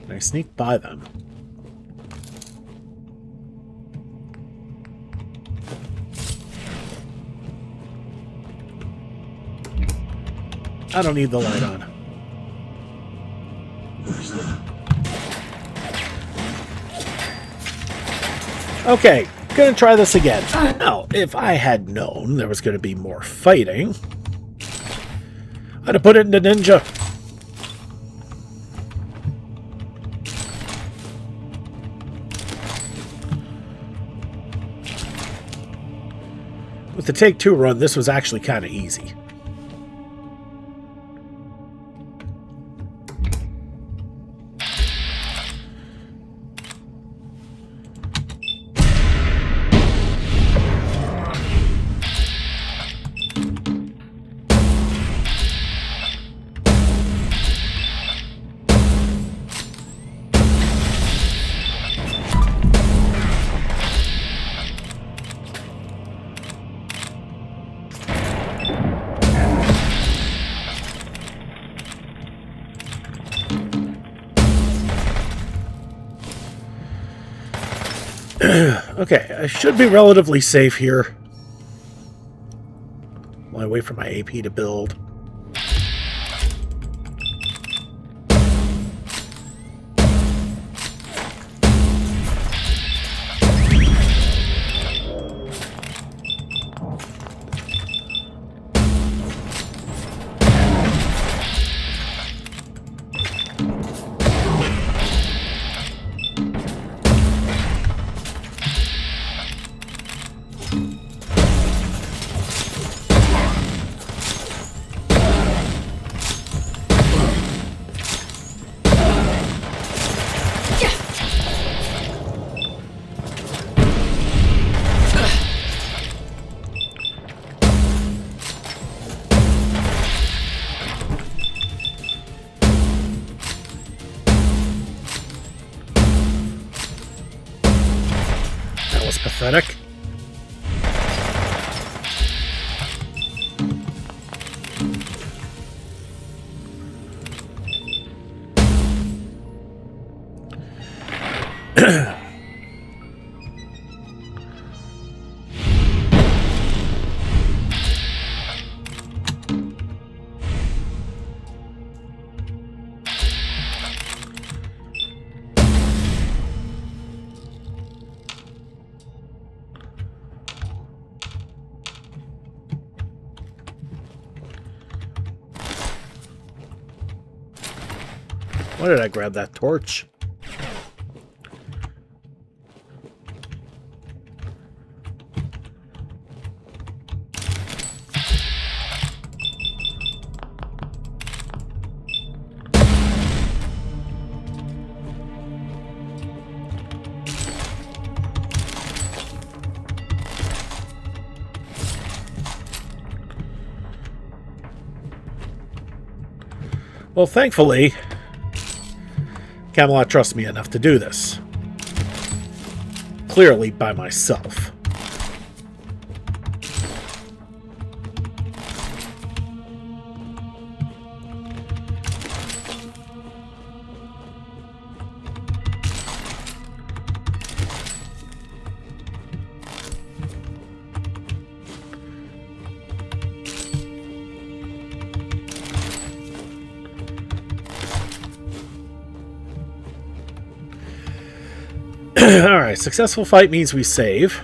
Can I sneak by them? I don't need the light on. Okay, gonna try this again. Now, if I had known there was gonna be more fighting, I'd have put it into ninja. With the Take-Two run, this was actually kind of easy. Okay, I should be relatively safe here. While I wait for my AP to build. That was pathetic. Why did I grab that torch? Well, thankfully, Camelot trusts me enough to do this. Clearly by myself. Alright, successful fight means we save.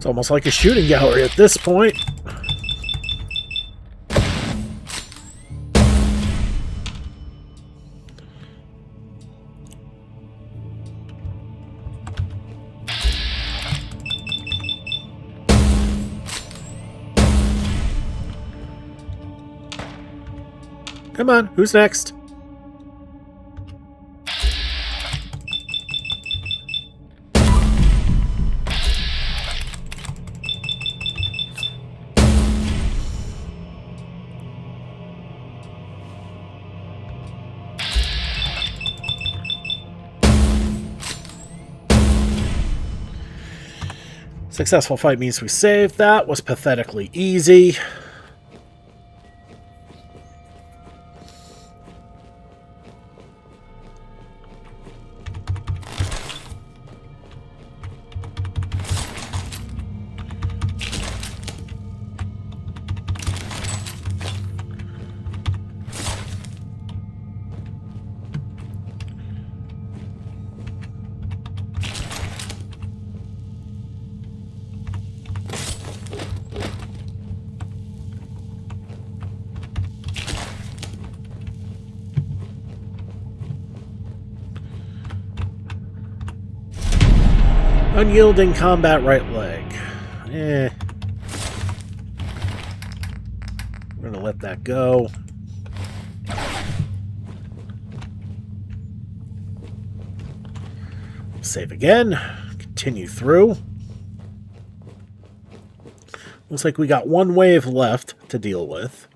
It's almost like a shooting gallery at this point. Come on, who's next? Successful fight means we saved. That was pathetically easy. Unyielding combat right leg. Eh. We're going to let that go. Save again. Continue through. Looks like we got one wave left to deal with.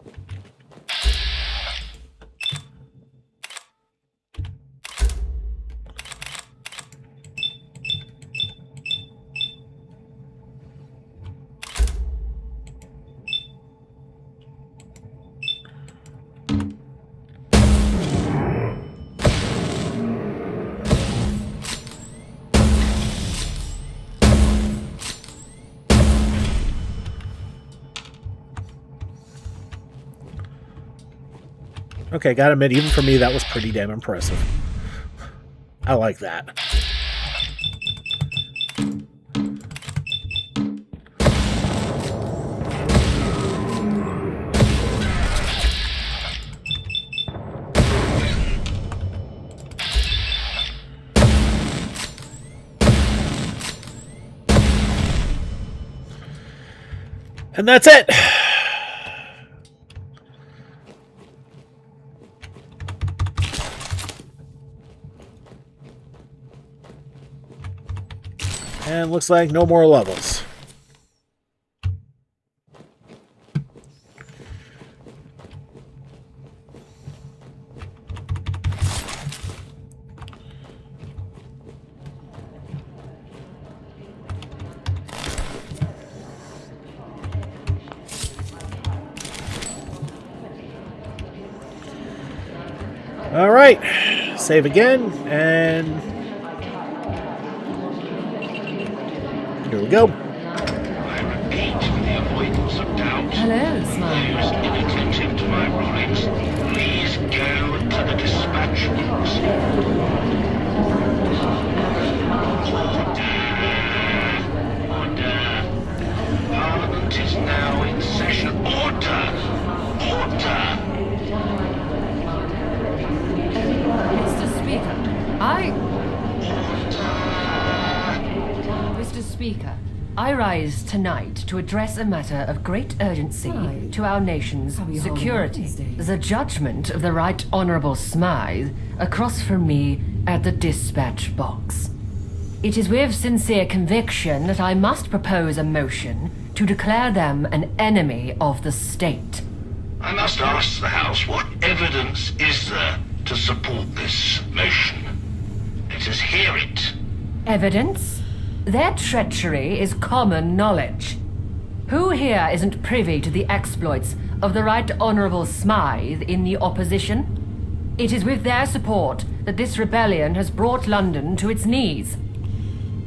Okay, gotta admit, even for me, that was pretty damn impressive. I like that. And that's it! And looks like no more levels. All right, save again, and here we go. I repeat, for the avoidance of doubt, Hello, Smile. those inattentive to my rulings, please go to the dispatch box. Order. Parliament is now in session. Order! Order! Mr. Speaker, Mr. Speaker, I rise tonight to address a matter of great urgency to our nation's security. The judgment of the Right Honourable Smythe across from me at the dispatch box. It is with sincere conviction that I must propose a motion to declare them an enemy of the state. I must ask the House, what evidence is there to support this motion? Let us hear it. Evidence? Their treachery is common knowledge. Who here isn't privy to the exploits of the Right Honourable Smythe in the opposition? It is with their support that this rebellion has brought London to its knees.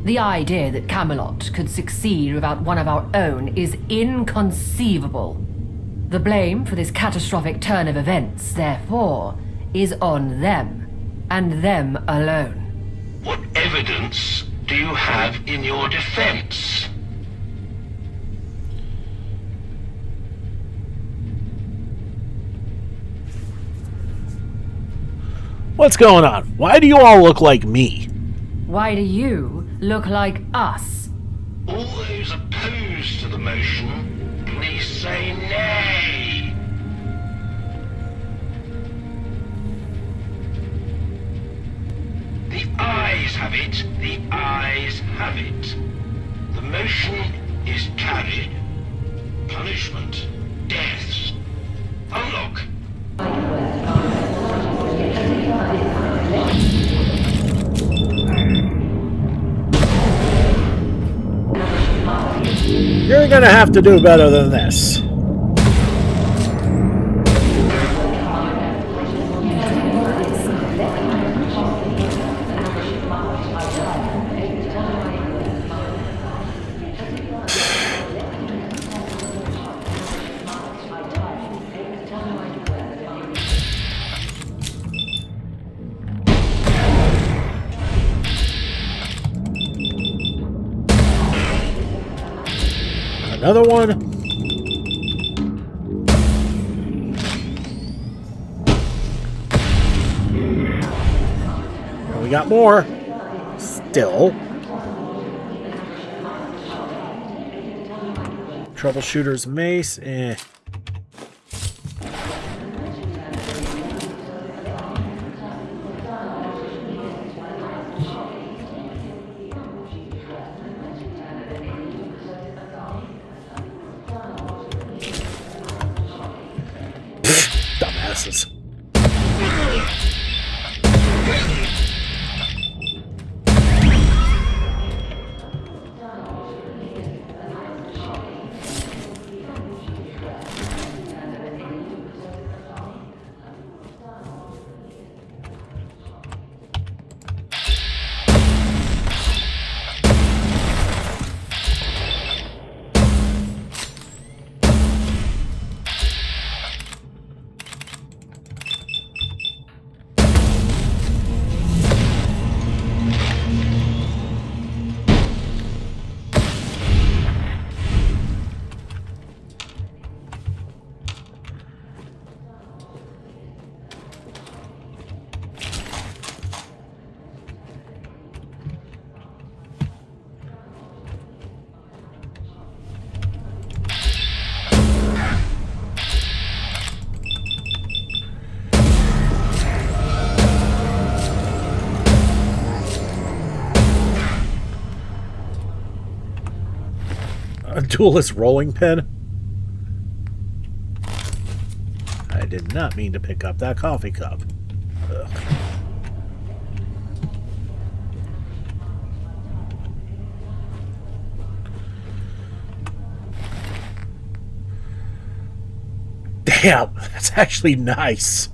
The idea that Camelot could succeed without one of our own is inconceivable. The blame for this catastrophic turn of events, therefore, is on them, and them alone. What evidence do you have in your defense? What's going on? Why do you all look like me? Why do you look like us? All those opposed to the motion, please say nay. The ayes have it. The ayes have it. The motion is carried. Punishment. Deaths. Unlock. You're gonna have to do better than this. Another one. And we got more. Still. Troubleshooter's mace, Dumbasses. A duelist rolling pin? I did not mean to pick up that coffee cup. Ugh. Damn, that's actually nice.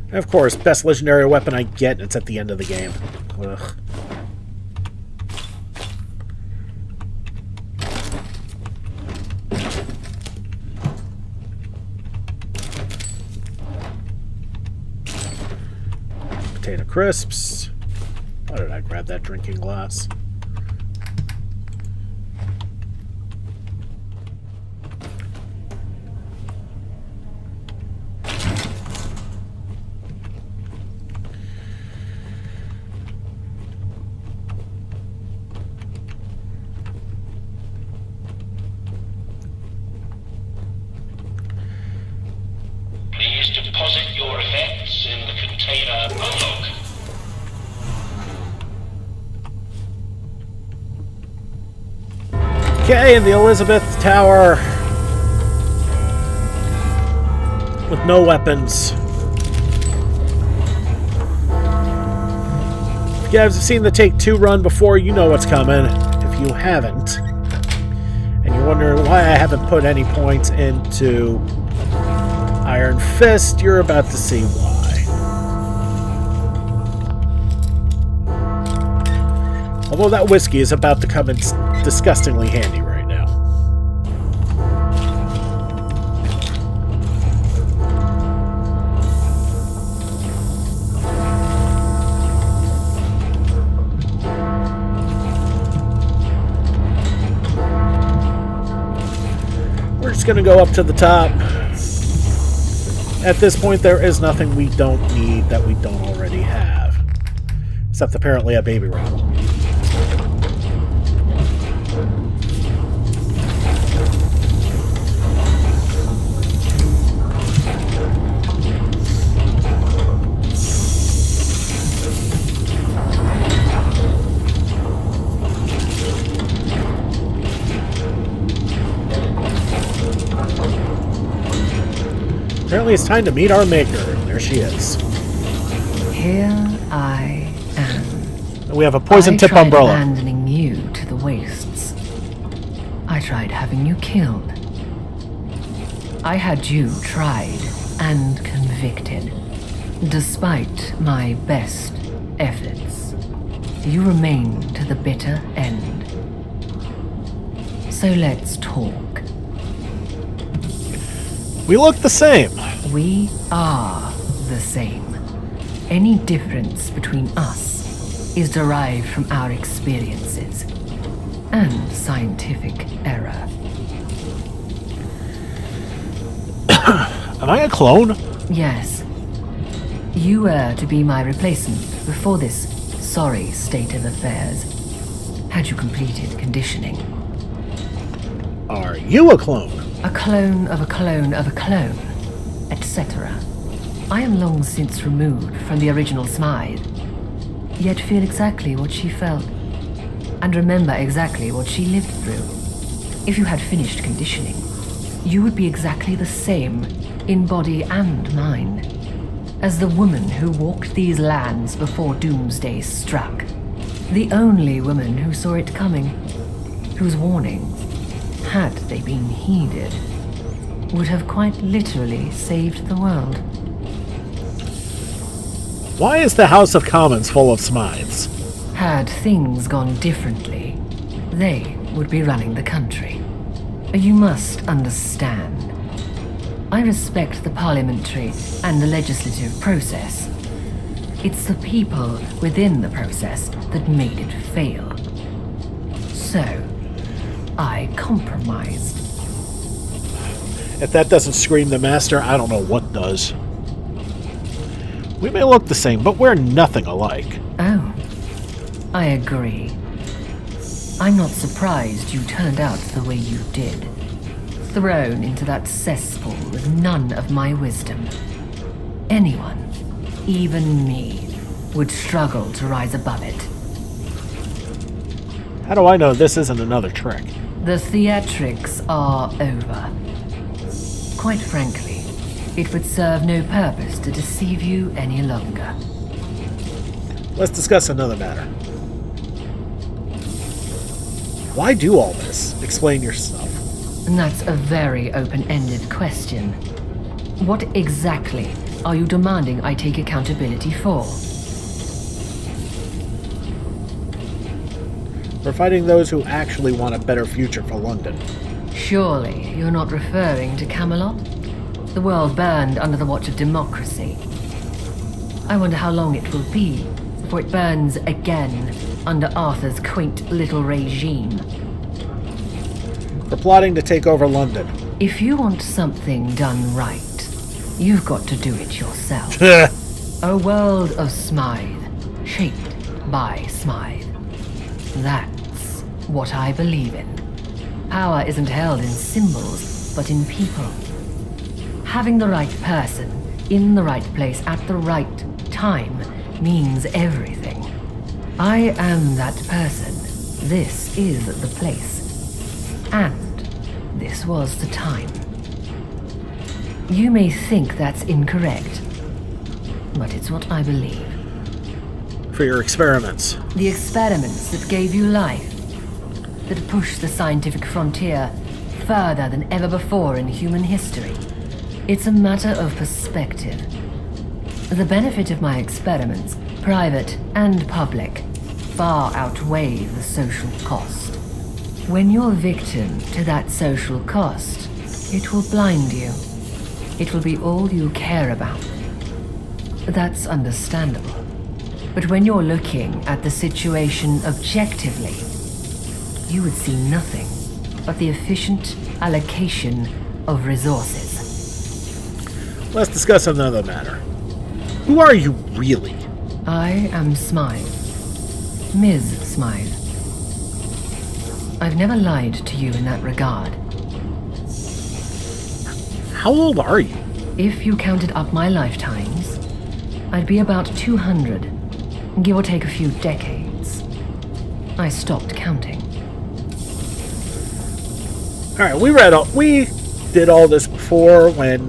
And of course, best legendary weapon I get, it's at the end of the game. Ugh. Potato crisps. Why did I grab that drinking glass? Deposit your effects in the container unlock. Okay, in the Elizabeth Tower. With no weapons. If you guys have seen the Take-Two run before, you know what's coming. If you haven't, and you're wondering why I haven't put any points into Iron Fist, you're about to see why. Although that whiskey is about to come in disgustingly handy right now. We're just going to go up to the top. At this point, there is nothing we don't need that we don't already have. Except apparently a baby rat. Apparently it's time to meet our maker. There she is. Here I am. And we have a poison tip I tried umbrella. abandoning you to the wastes. I tried having you killed. I had you tried and convicted. Despite my best efforts, you remain to the bitter end. So let's talk. We look the same. We are the same. Any difference between us is derived from our experiences. and scientific error. Am I a clone? Yes. You were to be my replacement before this sorry state of affairs. Had you completed conditioning? Are you a clone? A clone of a clone of a clone, etc. I am long since removed from the original Smythe, yet feel exactly what she felt, and remember exactly what she lived through. If you had finished conditioning, you would be exactly the same, in body and mind, as the woman who walked these lands before Doomsday struck. The only woman who saw it coming, whose warnings, had they been heeded, would have quite literally saved the world. Why is the House of Commons full of Smythes? Had things gone differently, they would be running the country. You must understand. I respect the parliamentary and the legislative process. It's the people within the process that made it fail. So, I compromised. If that doesn't scream the master, I don't know what does. We may look the same, but we're nothing alike. Oh, I agree. I'm not surprised you turned out the way you did. Thrown into that cesspool with none of my wisdom. Anyone, even me, would struggle to rise above it. How do I know this isn't another trick? The theatrics are over. Quite frankly, it would serve no purpose to deceive you any longer. Let's discuss another matter. Why do all this? Explain yourself. And that's a very open-ended question. What exactly are you demanding I take accountability for? We're fighting those who actually want a better future for London. Surely you're not referring to Camelot? The world burned under the watch of democracy. I wonder how long it will be before it burns again under Arthur's quaint little regime. We're plotting to take over London. If you want something done right, you've got to do it yourself. A world of Smythe, shaped by Smythe. That's what I believe in. Power isn't held in symbols, but in people. Having the right person in the right place at the right time means everything. I am that person. This is the place. And this was the time. You may think that's incorrect, but it's what I believe. For your experiments. The experiments that gave you life, that pushed the scientific frontier further than ever before in human history. It's a matter of perspective. The benefit of my experiments, private and public, far outweigh the social cost. When you're victim to that social cost, it will blind you. It will be all you care about. That's understandable. But when you're looking at the situation objectively, you would see nothing but the efficient allocation of resources. Let's discuss another matter. Who are you really? I am Smythe. Ms. Smythe. I've never lied to you in that regard. How old are you? If you counted up my lifetimes, I'd be about 200, give or take a few decades. I stopped counting. Alright, we did all this before when,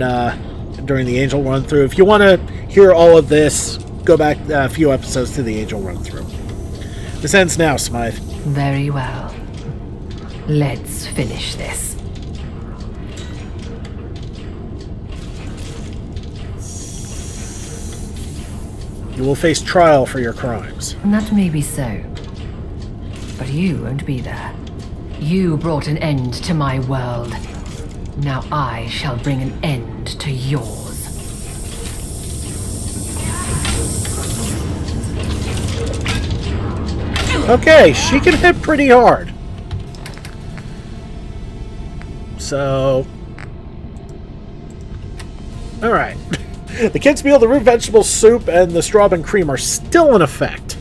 during the Angel run-through. If you want to hear all of this, go back a few episodes to the Angel run-through. This ends now, Smythe. Very well. Let's finish this. You will face trial for your crimes. And that may be so. But you won't be there. You brought an end to my world. Now I shall bring an end to yours. Okay, she can hit pretty hard. So... Alright. The kids' meal, the root vegetable soup, and the strawberry cream are still in effect.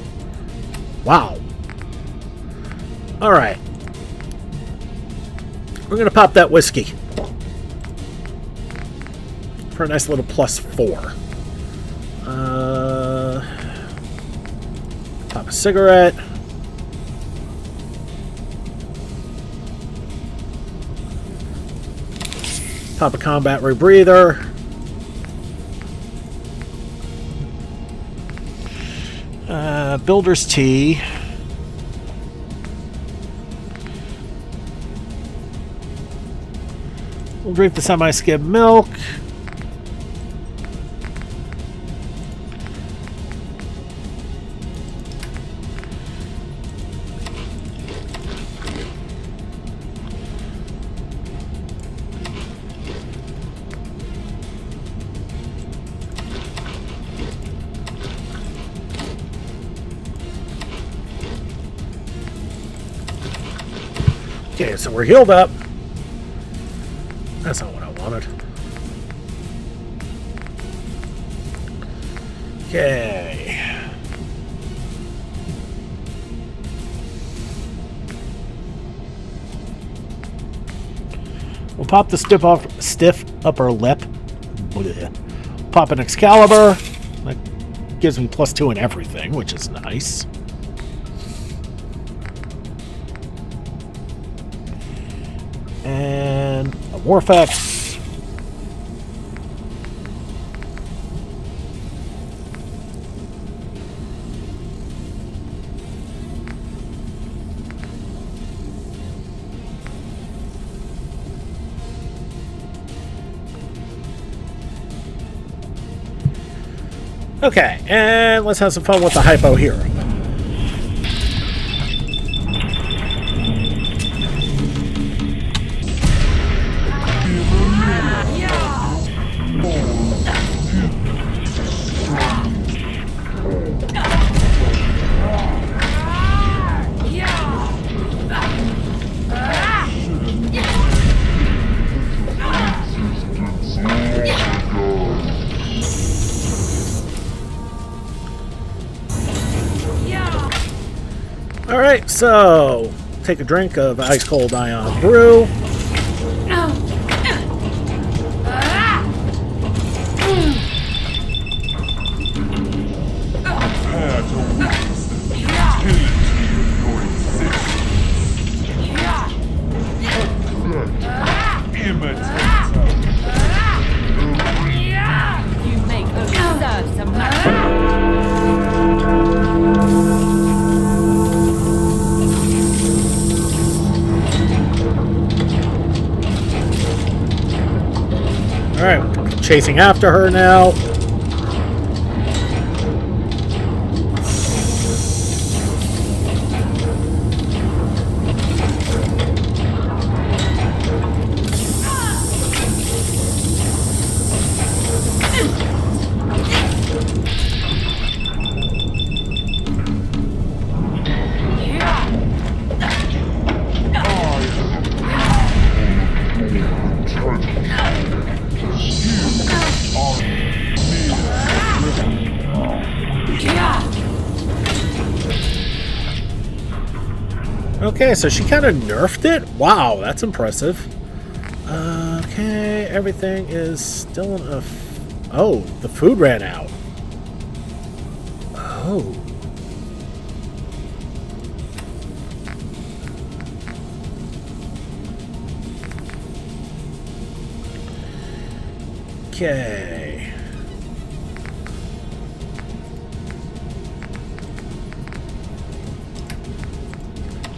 Wow. Alright. We're going to pop that whiskey. For a nice little +4. Pop a cigarette. Pop a combat rebreather. Builder's tea. We'll drink the semi-skim milk. Okay, so we're healed up. That's not what I wanted. Okay. We'll pop the stiff upper lip. Blech. Pop an Excalibur. That gives me +2 in everything, which is nice. And a Warfex. Okay, and let's have some fun with the Hypo Hero. Alright, so take a drink of ice cold ion brew. You make absurd some money. Alright, chasing after her now. Okay, so she kind of nerfed it? Wow, that's impressive. Okay, everything is still in a... Oh, the food ran out. Oh. Okay.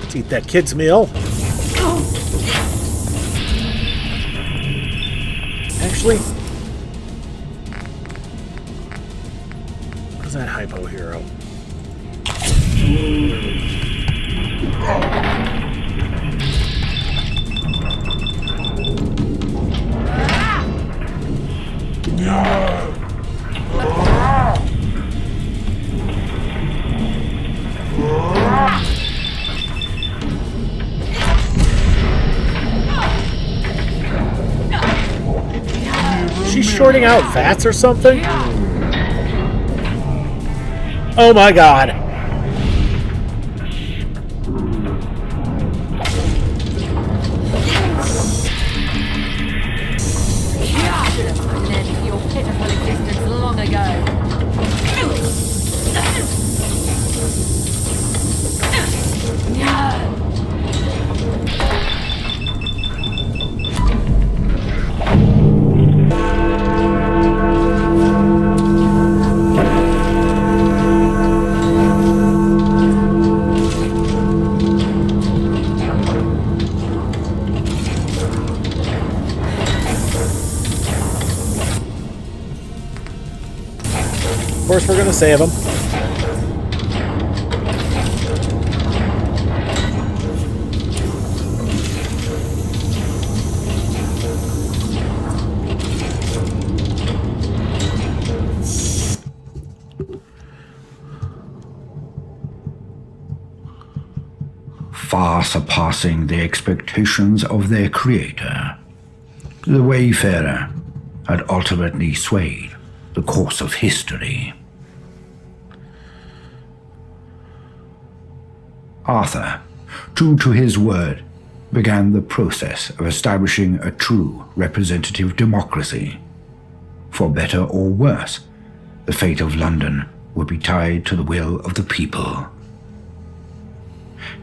Let's eat that kid's meal. Actually, where's that Hypo Hero? shorting out vats or something? Oh my god. An end to your pitiful existence long ago. Of course, we're gonna save him. Far surpassing the expectations of their creator, the Wayfarer had ultimately swayed the course of history. Arthur, true to his word, began the process of establishing a true representative democracy. For better or worse, the fate of London would be tied to the will of the people.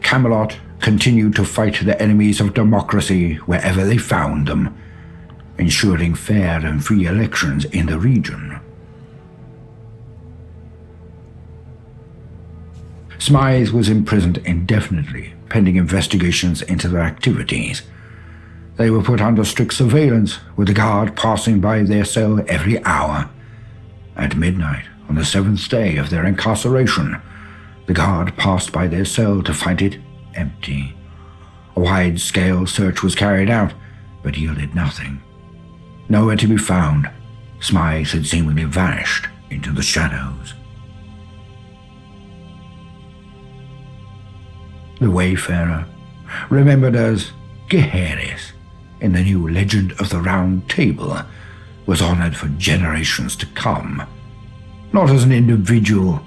Camelot continued to fight the enemies of democracy wherever they found them, ensuring fair and free elections in the region. Smythe was imprisoned indefinitely, pending investigations into their activities. They were put under strict surveillance, with a guard passing by their cell every hour. At midnight, on the seventh day of their incarceration, the guard passed by their cell to find it empty. A wide-scale search was carried out, but yielded nothing. Nowhere to be found, Smythe had seemingly vanished into the shadows. The Wayfarer, remembered as Hares in the new legend of the Round Table, was honored for generations to come, not as an individual,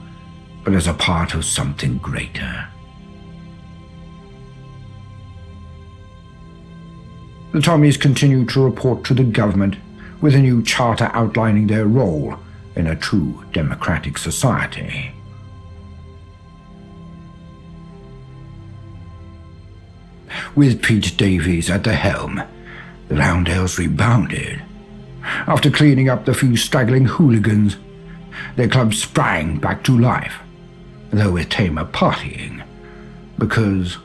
but as a part of something greater. The Tommies continued to report to the government, with a new charter outlining their role in a true democratic society. With Pete Davies at the helm, the Roundels rebounded. After cleaning up the few straggling hooligans, their club sprang back to life, though with tamer partying, because,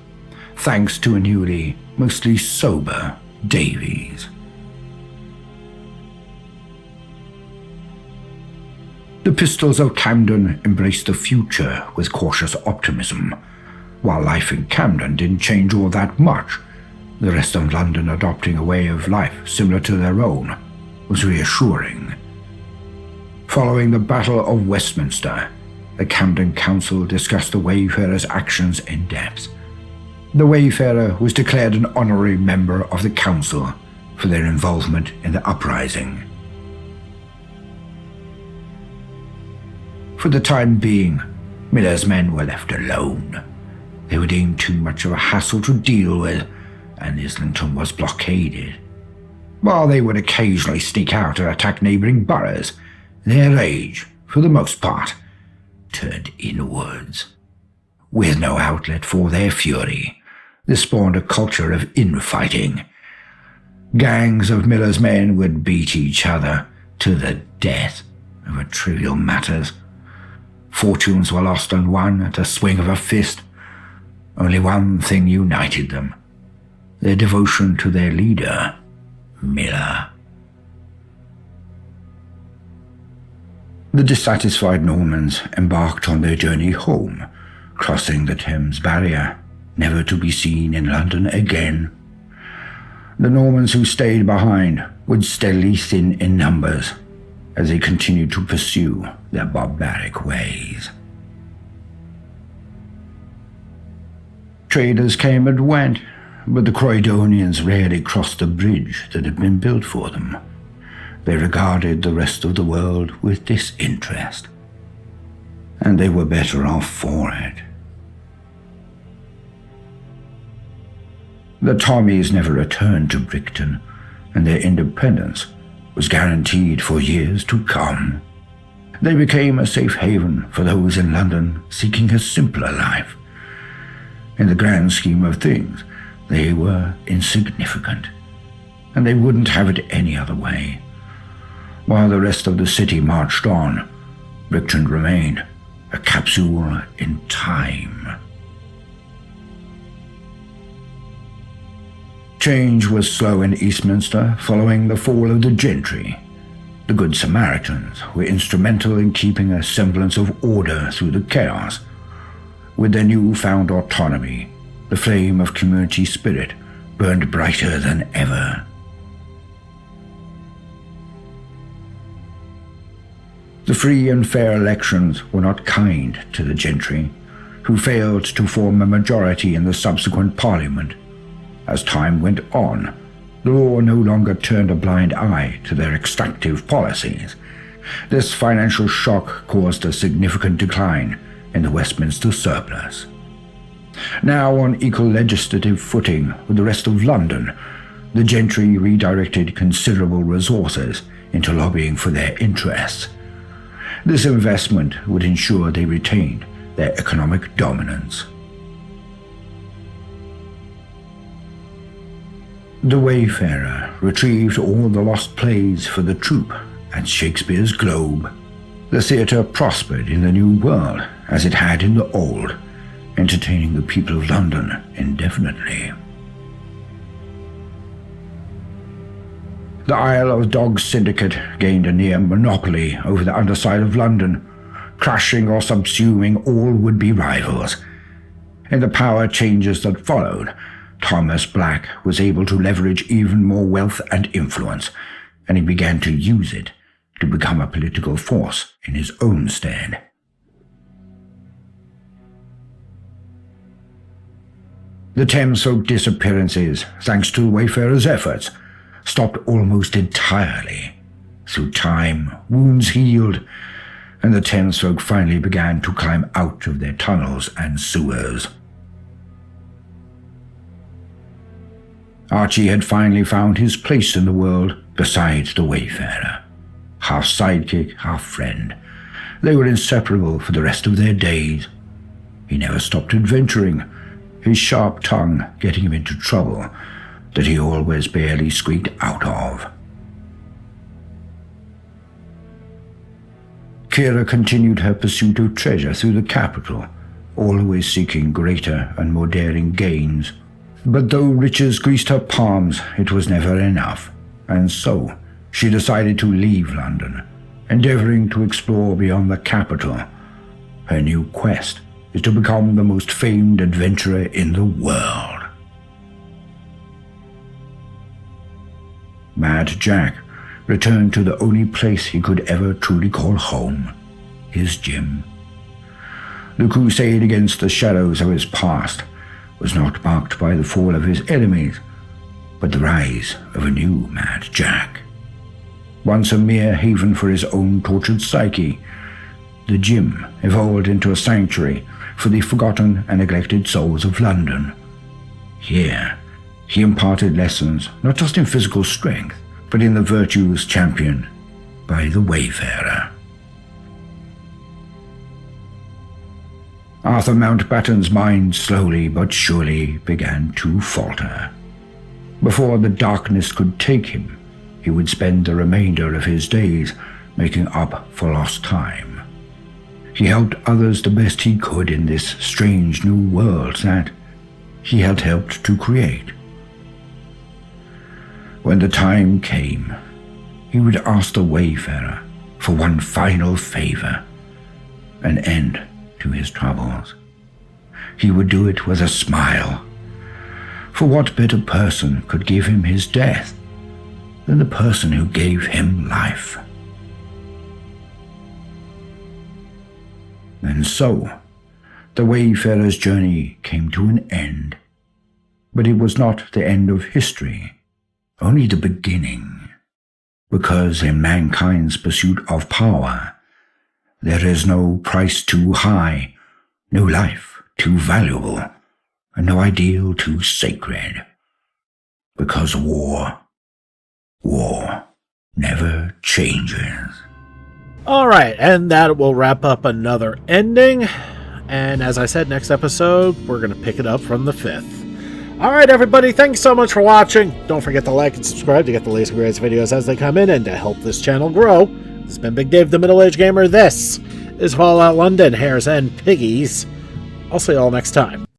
thanks to a newly, mostly sober Davies. The Pistols of Camden embraced the future with cautious optimism. While life in Camden didn't change all that much, the rest of London adopting a way of life similar to their own was reassuring. Following the Battle of Westminster, the Camden Council discussed the Wayfarer's actions in depth. The Wayfarer was declared an honorary member of the council for their involvement in the uprising. For the time being, Miller's men were left alone. They were deemed too much of a hassle to deal with, and Islington was blockaded. While they would occasionally sneak out and attack neighbouring boroughs, their rage, for the most part, turned inwards. With no outlet for their fury, this spawned a culture of infighting. Gangs of Miller's men would beat each other to the death over trivial matters. Fortunes were lost and won at a swing of a fist. Only one thing united them: their devotion to their leader, Miller. The dissatisfied Normans embarked on their journey home, crossing the Thames barrier, never to be seen in London again. The Normans who stayed behind would steadily thin in numbers as they continued to pursue their barbaric ways. Traders came and went, but the Croydonians rarely crossed the bridge that had been built for them. they regarded the rest of the world with disinterest. And they were better off for it. The Tommies never returned to Brickton, and their independence was guaranteed for years to come. They became a safe haven for those in London seeking a simpler life. In the grand scheme of things, they were insignificant, and they wouldn't have it any other way. While the rest of the city marched on, Brickton remained a capsule in time. Change was slow in Eastminster following the fall of the gentry. The Good Samaritans were instrumental in keeping a semblance of order through the chaos. With their newfound autonomy, the flame of community spirit burned brighter than ever. The free and fair elections were not kind to the gentry, who failed to form a majority in the subsequent Parliament. As time went on, the law no longer turned a blind eye to their extractive policies. This financial shock caused a significant decline in the Westminster surplus. Now on equal legislative footing with the rest of London, the gentry redirected considerable resources into lobbying for their interests. This investment would ensure they retained their economic dominance. The Wayfarer retrieved all the lost plays for the troupe at Shakespeare's Globe. The theatre prospered in the new world as it had in the old, entertaining the people of London indefinitely. The Isle of Dogs syndicate gained a near monopoly over the underside of London, crushing or subsuming all would-be rivals. In the power changes that followed, Thomas Black was able to leverage even more wealth and influence, and he began to use it to become a political force in his own stead. The Thamesfolk disappearances, thanks to the Wayfarer's efforts, stopped almost entirely. Through time, wounds healed, and the Thamesfolk finally began to climb out of their tunnels and sewers. Archie had finally found his place in the world besides the Wayfarer. Half sidekick, half friend, they were inseparable for the rest of their days. He never stopped adventuring, his sharp tongue getting him into trouble that he always barely squeaked out of. Kira continued her pursuit of treasure through the capital, always seeking greater and more daring gains. But though riches greased her palms, it was never enough, and so she decided to leave London, endeavoring to explore beyond the capital. Her new quest is to become the most famed adventurer in the world. Mad Jack returned to the only place he could ever truly call home, his gym. The crusade against the shadows of his past was not marked by the fall of his enemies, but the rise of a new Mad Jack. Once a mere haven for his own tortured psyche, the gym evolved into a sanctuary for the forgotten and neglected souls of London. Here, he imparted lessons not just in physical strength, but in the virtues championed by the Wayfarer. Arthur Mountbatten's mind slowly but surely began to falter. Before the darkness could take him, he would spend the remainder of his days making up for lost time. He helped others the best he could in this strange new world that he had helped to create. When the time came, he would ask the Wayfarer for one final favor, an end to his troubles. He would do it with a smile. For what better person could give him his death than the person who gave him life? And so, the Wayfarer's journey came to an end. But it was not the end of history, only the beginning. Because in mankind's pursuit of power, there is no price too high, no life too valuable, and no ideal too sacred. Because war never changes. Alright, and that will wrap up another ending. And as I said, next episode, we're going to pick it up from the 5th. Alright, everybody, thanks so much for watching. Don't forget to like and subscribe to get the latest and greatest videos as they come in and to help this channel grow. This has been Big Dave, the Middle-Aged Gamer. This is Fallout London, Hares, and Piggies. I'll see you all next time.